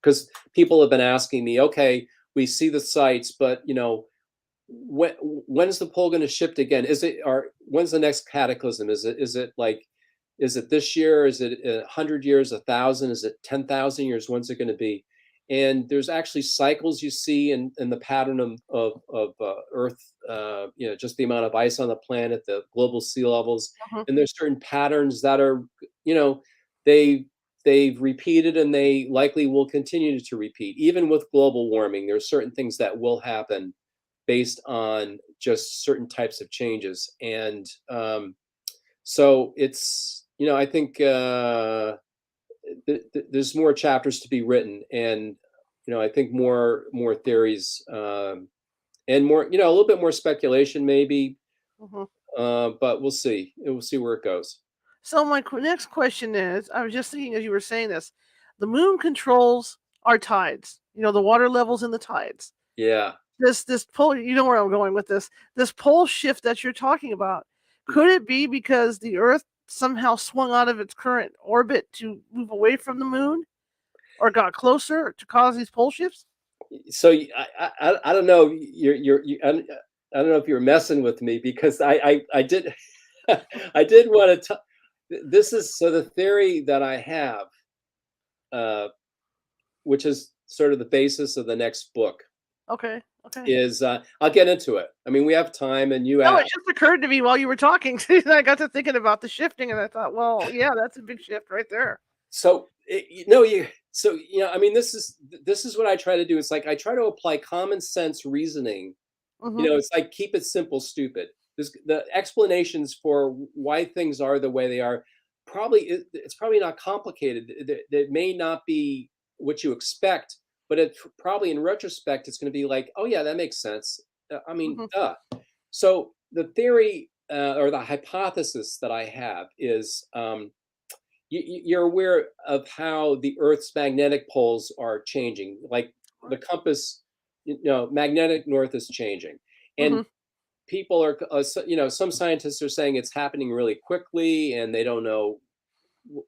because people have been asking me, okay, we see the sites, but when's the pole going to shift again? Is it, or when's the next cataclysm? Is it this year? Is it 100 years, 1,000? Is it 10,000 years? When's it going to be? And there's actually cycles you see in the pattern of Earth, just the amount of ice on the planet, the global sea levels, Mhm. and there's certain patterns that are, you know, they they've repeated and they likely will continue to repeat. Even with global warming, there's certain things that will happen based on just certain types of changes. And so it's, I think there's more chapters to be written, and I think more theories and more, a little bit more speculation maybe, Hmm. but we'll see. We'll see where it goes. So my next question is, I was just thinking as you were saying this, the moon controls our tides. The water levels in the tides. Yeah. This pole, you know where I'm going with this. This pole shift that you're talking about, could it be because the Earth somehow swung out of its current orbit to move away from the moon, or got closer to cause these pole shifts? So I don't know. I don't know if you're messing with me, because I did I did want to. This is so the theory that I have, uh, which is sort of the basis of the next book, Okay, okay. is I'll get into it. I mean, we have time, and you No, it asked. just occurred to me while you were talking. I got to thinking about the shifting, and I thought, well, yeah, that's a big shift right there. So I mean, this is what I try to do. It's like I try to apply common sense reasoning. Hmm. It's like keep it simple, stupid. The explanations for why things are the way they are, it's probably not complicated. It may not be what you expect, but it probably in retrospect it's going to be like, oh yeah, that makes sense. I mean, Hmm. duh. So the theory, or the hypothesis that I have is, you're aware of how the Earth's magnetic poles are changing, like the Right. compass, magnetic north is changing, and Hmm. people are, some scientists are saying it's happening really quickly, and they don't know,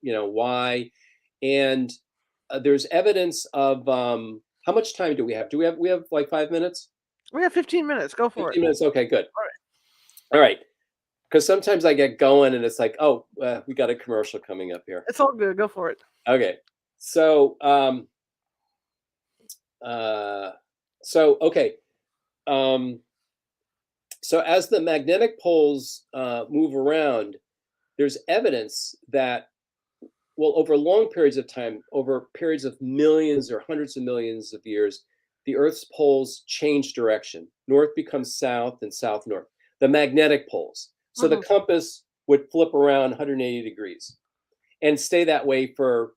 why. And there's evidence of, how much time do we have? Do we have like 5 minutes? We have 15 minutes. Go for it. 15 minutes. Okay, good. All right. All right. Because sometimes I get going and it's like, oh, we got a commercial coming up here. It's all good. Go for it. Okay. So, uh, okay. Um, so as the magnetic poles move around, there's evidence that, well, over long periods of time, over periods of millions or hundreds of millions of years, the Earth's poles change direction. North becomes south and south north. The magnetic poles. So the Hmm. compass would flip around 180 degrees and stay that way for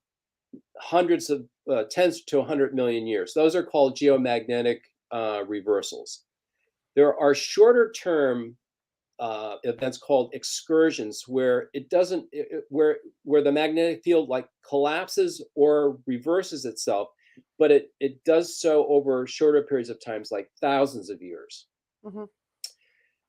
hundreds of tens to 100 million years. Those are called geomagnetic reversals. There are shorter term events called excursions, where it doesn't where the magnetic field like collapses or reverses itself, but it does so over shorter periods of times, like thousands of years. Hmm.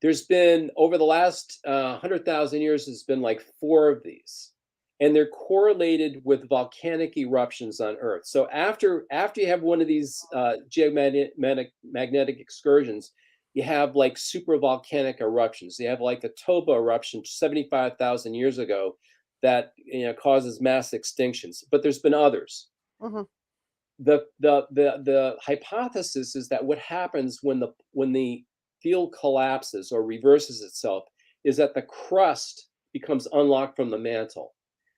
There's been, over the last 100,000 years, there's been like 4 of these, and they're correlated with volcanic eruptions on Earth. So after you have one of these magnetic excursions, you have like super volcanic eruptions. You have like a Toba eruption 75,000 years ago that causes mass extinctions. But there's been others. Hmm. The hypothesis is that what happens when the field collapses or reverses itself is that the crust becomes unlocked from the mantle.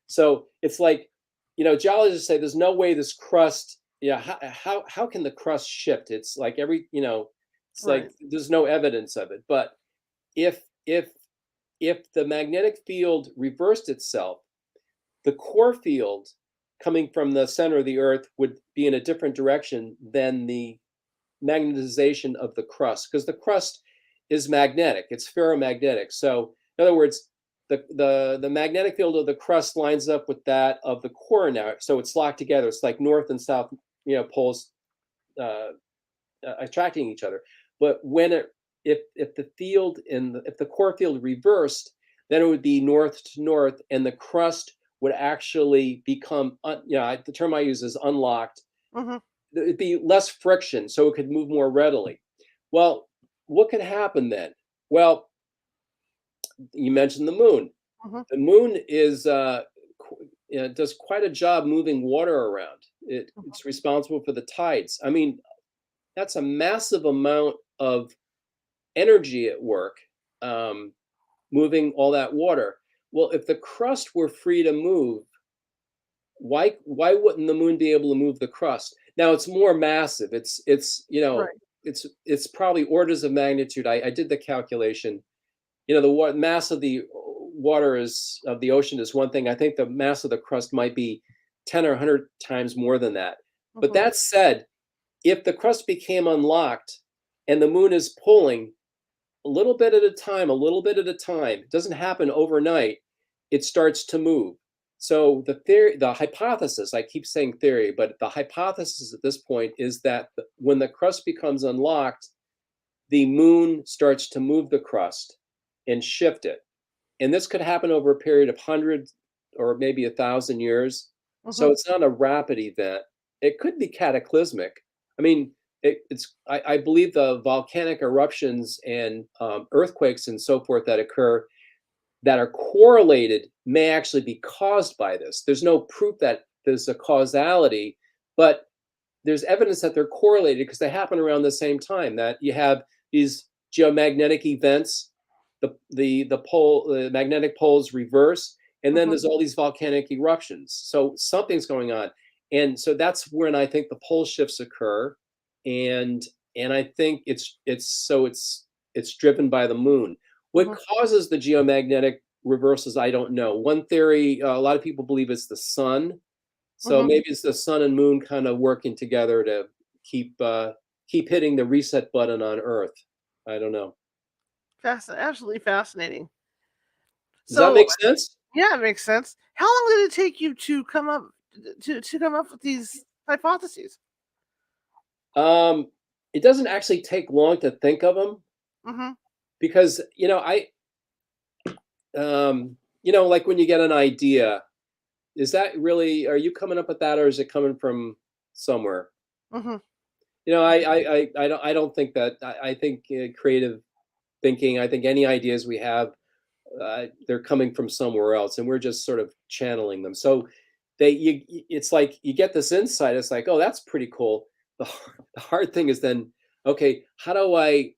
So it's like, geologists say there's no way this crust, how can the crust shift? It's like it's like Right. there's no evidence of it. But if if if the magnetic field reversed itself, the core field coming from the center of the Earth would be in a different direction than the magnetization of the crust, because the crust is magnetic, it's ferromagnetic. So in other words, the magnetic field of the crust lines up with that of the core now, so it's locked together. It's like north and south, poles uh, attracting each other. But if the core field reversed, then it would be north to north, and the crust would actually become, the term I use is unlocked. Hmm. It'd be less friction, so it could move more readily. Well, what could happen then? Well, you mentioned the moon. Hmm. The moon does quite a job moving water around. It's responsible for the tides. I mean, that's a massive amount of energy at work, um, moving all that water. Well, if the crust were free to move, why wouldn't the moon be able to move the crust? Now it's more massive. Right. It's probably orders of magnitude. I did the calculation. The mass of the water is of the ocean is one thing. I think the mass of the crust might be 10 or 100 times more than that. But Hmm. that said, if the crust became unlocked, and the moon is pulling a little bit at a time, a little bit at a time. It doesn't happen overnight. It starts to move. So the theory, the hypothesis, I keep saying theory, but the hypothesis at this point is that when the crust becomes unlocked, the moon starts to move the crust and shift it. And this could happen over a period of hundreds or maybe 1,000 years. So Mm-hmm. it's not a rapid event. It could be cataclysmic. I mean, I believe the volcanic eruptions and earthquakes and so forth that occur that are correlated may actually be caused by this. There's no proof that there's a causality, but there's evidence that they're correlated because they happen around the same time. That you have these geomagnetic events, the magnetic poles reverse, and then Mm-hmm. there's all these volcanic eruptions. So something's going on, and so that's when I think the pole shifts occur, and I think it's driven by the moon. What Mm-hmm. causes the geomagnetic reversals? I don't know. One theory, a lot of people believe it's the sun. So Mm-hmm. maybe it's the sun and moon kind of working together to keep hitting the reset button on Earth. I don't know. Absolutely fascinating. Does that So make sense? yeah, it makes sense. How long did it take you to come up with these hypotheses? Um, it doesn't actually take long to think of them Mm-hmm. because like when you get an idea, is that really, are you coming up with that, or is it coming from somewhere? Mm-hmm. I don't think that. I think creative thinking. I think any ideas we have, they're coming from somewhere else, and we're just sort of channeling them. So it's like you get this insight. It's like, oh, that's pretty cool. The hard thing is then, okay, how do I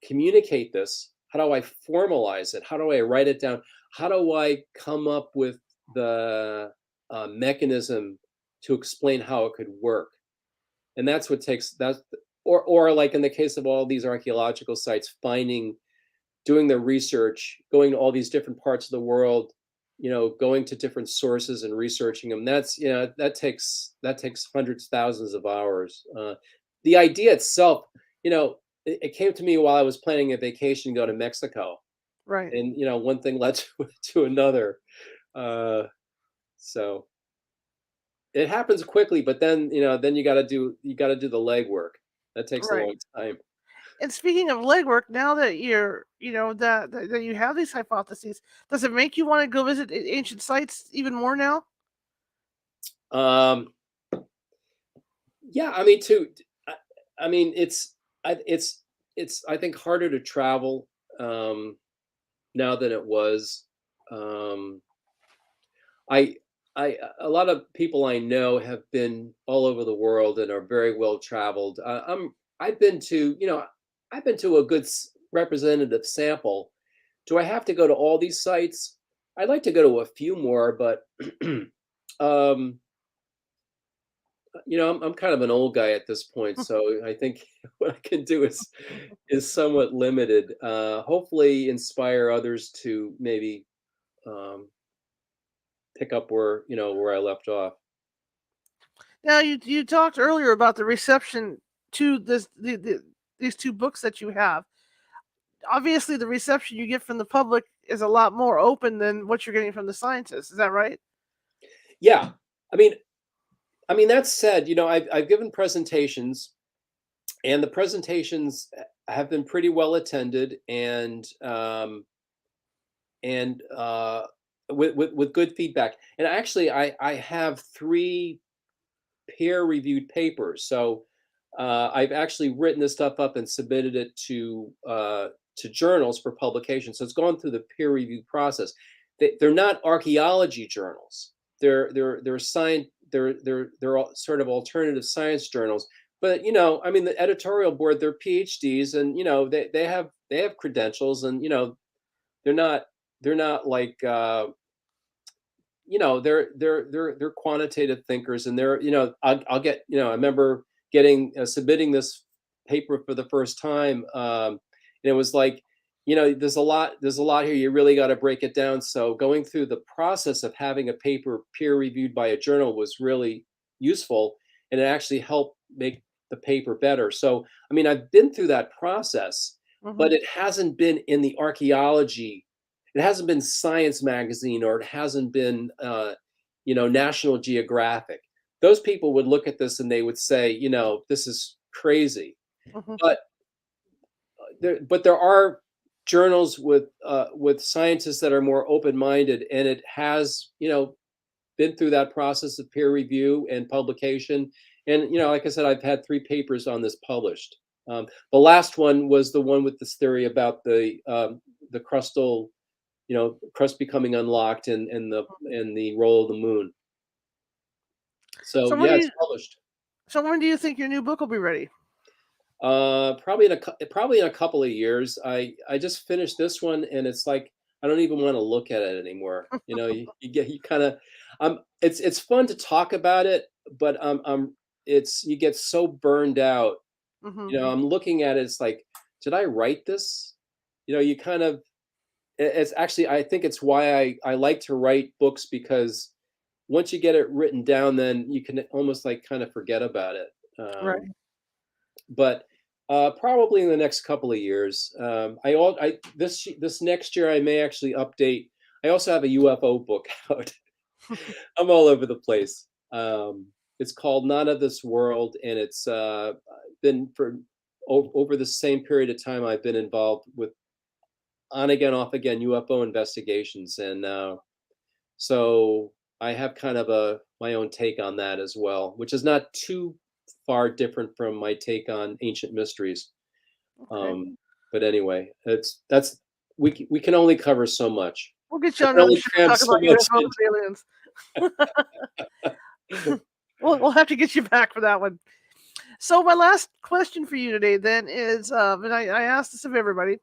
communicate this? How do I formalize it? How do I write it down? How do I come up with the mechanism to explain how it could work? And that's what takes that, or like in the case of all these archaeological sites, doing the research, going to all these different parts of the world, going to different sources and researching them. That takes hundreds, thousands of hours. The idea itself, it came to me while I was planning a vacation to go to Mexico, Right. and one thing led to another. Uh, so it happens quickly, but then you got to do the legwork. That takes a Right. long time. And speaking of legwork, now that you're, that you have these hypotheses, does it make you want to go visit ancient sites even more now? Um, yeah, I mean, I, I mean, it's I think harder to travel um, now than it was. Um, I a lot of people I know have been all over the world and are very well traveled. I've been to I've been to a good representative sample. Do I have to go to all these sites? I'd like to go to a few more, but um, I'm kind of an old guy at this point, so I think what I can do is somewhat limited. Hopefully, inspire others to maybe um, pick up where I left off. Now you talked earlier about the reception to these two books that you have. Obviously, the reception you get from the public is a lot more open than what you're getting from the scientists. Is that right? Yeah, I mean, that said, I've given presentations, and the presentations have been pretty well attended, and with good feedback. And actually, I have 3 peer-reviewed papers. So I've actually written this stuff up and submitted it to journals for publication. So it's gone through the peer review process. They're not archaeology journals. They're science. They're all sort of alternative science journals. But I mean, the editorial board, they're PhDs, and they have credentials, and they're not like they're quantitative thinkers, and I'll get I remember getting submitting this paper for the first time, and it was like there's a lot here, you really got to break it down. So going through the process of having a paper peer reviewed by a journal was really useful, and it actually helped make the paper better. So, I mean, I've been through that process, but Mhm. it hasn't been in the archaeology. It hasn't been Science Magazine, or it hasn't been, National Geographic. Those people would look at this and they would say, this is crazy. Mhm. But there are journals with scientists that are more open-minded, and it has, been through that process of peer review and publication. And like I said, I've had 3 papers on this published. The last one was the one with this theory about the crustal, crust becoming unlocked, and the role of the moon. So So when yeah, do it's you published. so when do you think your new book will be ready? Probably in a couple of years. I just finished this one, and it's like I don't even want to look at it anymore. You kind of it's fun to talk about it, but it's you get so burned out. Mhm. I'm looking at it. It's like, did I write this? You kind of it's actually, I think it's why I like to write books, because once you get it written down, then you can almost like kind of forget about it. Right. But probably in the next couple of years. This next year I may actually update. I also have a UFO book out. I'm all over the place. It's called Not of This World, and it's been for over the same period of time I've been involved with on again, off again UFO investigations, and so I have kind of my own take on that as well, which is not too far different from my take on ancient mysteries. Okay. Um, but anyway, we can only cover so much. We'll get I you on can another only show to cram talk so about much UFOs in. and aliens. We'll have to get you back for that one. So my last question for you today then is, and I asked this of everybody.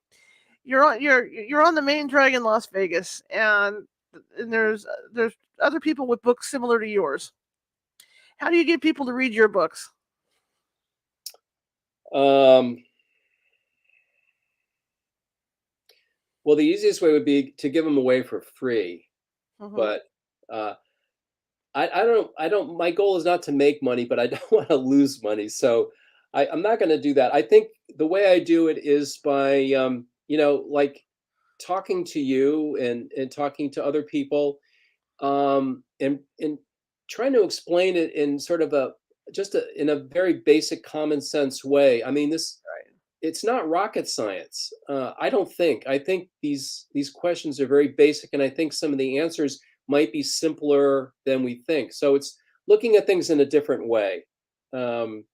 You're on the main drag in Las Vegas, and there's other people with books similar to yours. How do you get people to read your books? Um, well, the easiest way would be to give them away for free, Hmm. but uh, I don't. My goal is not to make money, but I don't want to lose money, so I'm not going to do that. I think the way I do it is by like talking to you and talking to other people, and trying to explain it in sort of in a very basic common sense way. I mean, it's not rocket science. I don't think. I think these questions are very basic, and I think some of the answers might be simpler than we think. So it's looking at things in a different way, and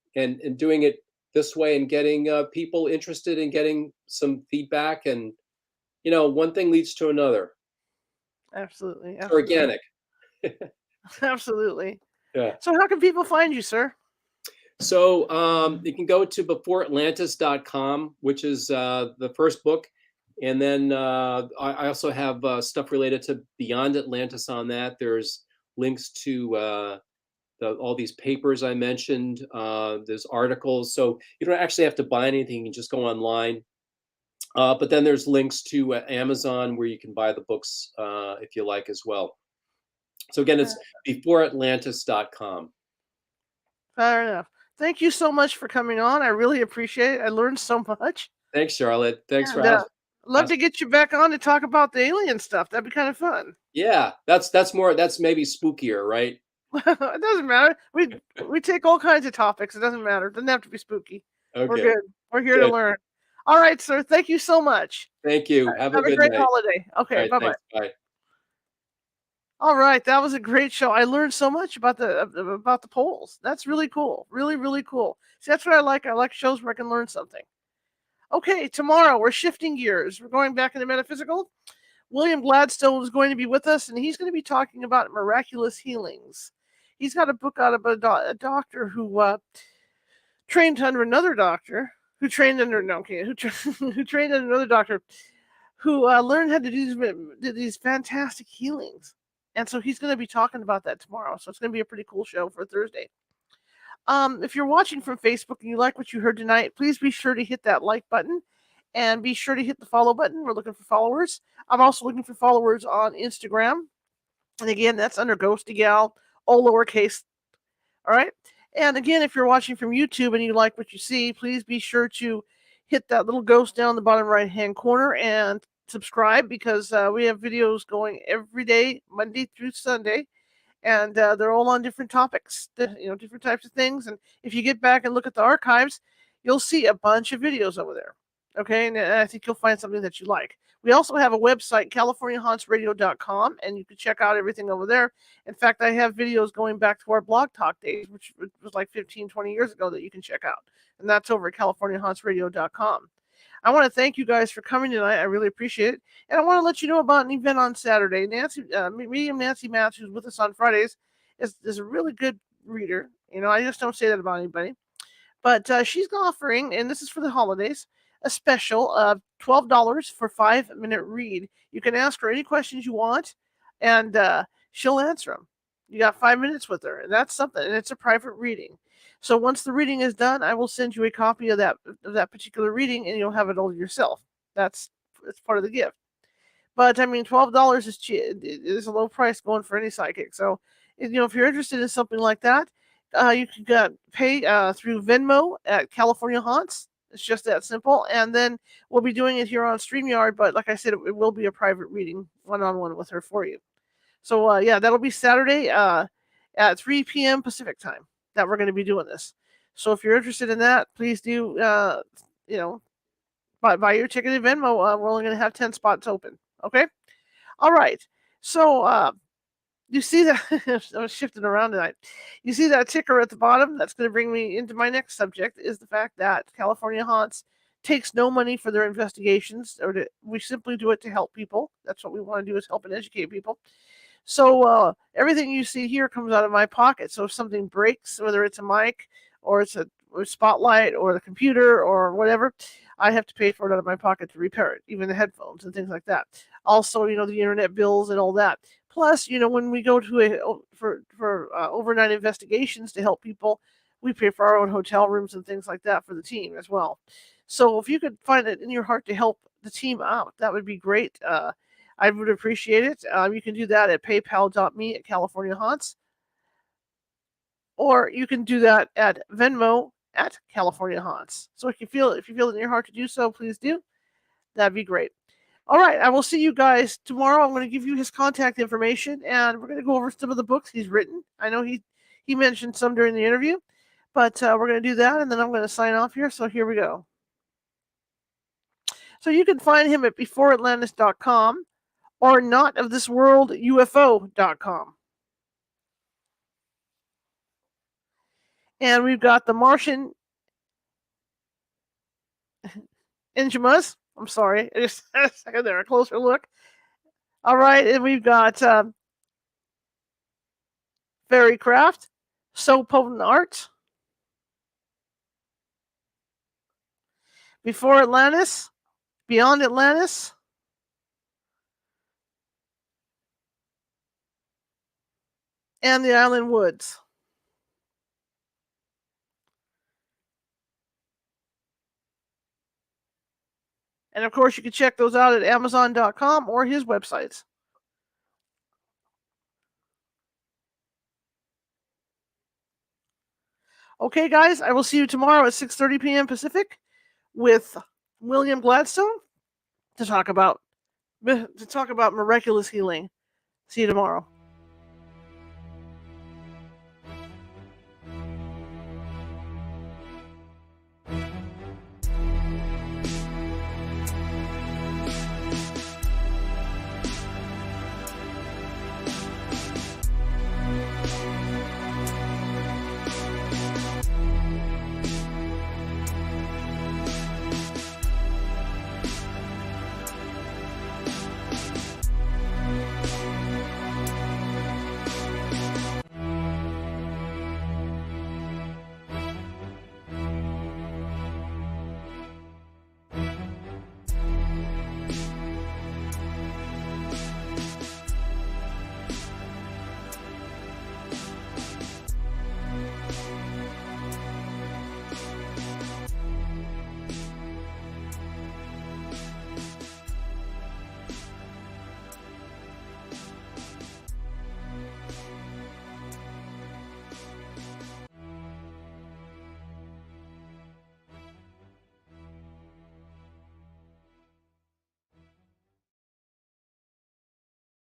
doing it this way, and getting people interested in getting some feedback, and one thing leads to another. Absolutely, It's absolutely, organic. absolutely. Yeah. So how can people find you, sir? So you can go to beforeatlantis.com, which is the first book. And then I also have stuff related to Beyond Atlantis on that. There's links to all these papers I mentioned. There's articles. So you don't actually have to buy anything. You can just go online. But then there's links to Amazon, where you can buy the books if you like as well. So again, Uh, it's beforeatlantis.com. Fair enough. Thank you so much for coming on. I really appreciate it. I learned so much, Thanks, Charlotte. Thanks for and love to asking. get you back on to talk about the alien stuff. That'd be kind of fun. Yeah, that's maybe spookier, right? It doesn't matter. We take all kinds of topics. It doesn't matter. It doesn't have to be spooky. We're Okay, good. We're here to good. learn. All right, sir. Thank you so much. Thank you. Have a Have a good great night. holiday. All Okay. right, Bye bye. thanks. Bye. All right, that was a great show. I learned so much about the polls. That's really cool. Really, really cool. See, that's what I like. I like shows where I can learn something. Okay, tomorrow we're shifting gears. We're going back into metaphysical. William Gladstone is going to be with us, and he's going to be talking about miraculous healings. He's got a book out about a doctor who trained under another doctor who trained under no, okay, who trained under another doctor who learned how to do these fantastic healings. And so he's going to be talking about that tomorrow. So it's going to be a pretty cool show for Thursday. If you're watching from Facebook and you like what you heard tonight, please be sure to hit that like button and be sure to hit the follow button. We're looking for followers. I'm also looking for followers on Instagram. And again, that's under Ghosty Gal, all lowercase. All right. And again, if you're watching from YouTube and you like what you see, please be sure to hit that little ghost down the bottom right-hand corner and subscribe, because we have videos going every day, Monday through Sunday, and they're all on different topics, different types of things. And if you get back and look at the archives, you'll see a bunch of videos over there. Okay, and I think you'll find something that you like. We also have a website, CaliforniaHauntsRadio.com, and you can check out everything over there. In fact, I have videos going back to our blog talk days, which was like 15, 20 years ago, that you can check out. And that's over at CaliforniaHauntsRadio.com. I want to thank you guys for coming tonight. I really appreciate it. And I want to let you know about an event on Saturday. Medium Nancy Matthews, who's with us on Fridays, is a really good reader. I just don't say that about anybody. But she's offering, and this is for the holidays, a special of $12 for 5-minute read. You can ask her any questions you want, and she'll answer them. You got 5 minutes with her, and that's something. And it's a private reading. So once the reading is done, I will send you a copy of that particular reading, and you'll have it all yourself. That's part of the gift. But I mean, $12 is cheap. It is a low price going for any psychic. So if you're interested in something like that, you can pay through Venmo at California Haunts. It's just that simple. And then we'll be doing it here on StreamYard. But like I said, it will be a private reading, one-on-one with her for you. So yeah, that'll be Saturday at 3 p.m. Pacific time that we're going to be doing this. So if you're interested in that, please do, buy your ticket at Venmo. We're only going to have 10 spots open. Okay? All right. So you see that I was shifting around tonight. You see that ticker at the bottom? That's going to bring me into my next subject, is the fact that California Haunts takes no money for their investigations. We simply do it to help people. That's what we want to do, is help and educate people. So everything you see here comes out of my pocket. So if something breaks, whether it's a mic or it's a spotlight or the computer or whatever, I have to pay for it out of my pocket to repair it, even the headphones and things like that. Also, the internet bills and all that. Plus, when we go to for overnight investigations to help people, we pay for our own hotel rooms and things like that for the team as well. So if you could find it in your heart to help the team out, that would be great. I would appreciate it. You can do that at paypal.me/California Haunts. Or you can do that at Venmo at California Haunts. So if you feel it in your heart to do so, please do. That'd be great. All right, I will see you guys tomorrow. I'm going to give you his contact information, and we're going to go over some of the books he's written. I know he mentioned some during the interview, but we're going to do that, and then I'm going to sign off here. So here we go. So you can find him at beforeatlantis.com or notofThisWorldUFO.com. And we've got the Martian enigmas. I'm sorry, I just had a second there, a closer look. All right, and we've got Fairycraft, So Potent Art, Before Atlantis, Beyond Atlantis, and The Island Woods. And of course, you can check those out at Amazon.com or his websites. Okay, guys, I will see you tomorrow at 6:30 p.m. Pacific with William Gladstone to talk about miraculous healing. See you tomorrow.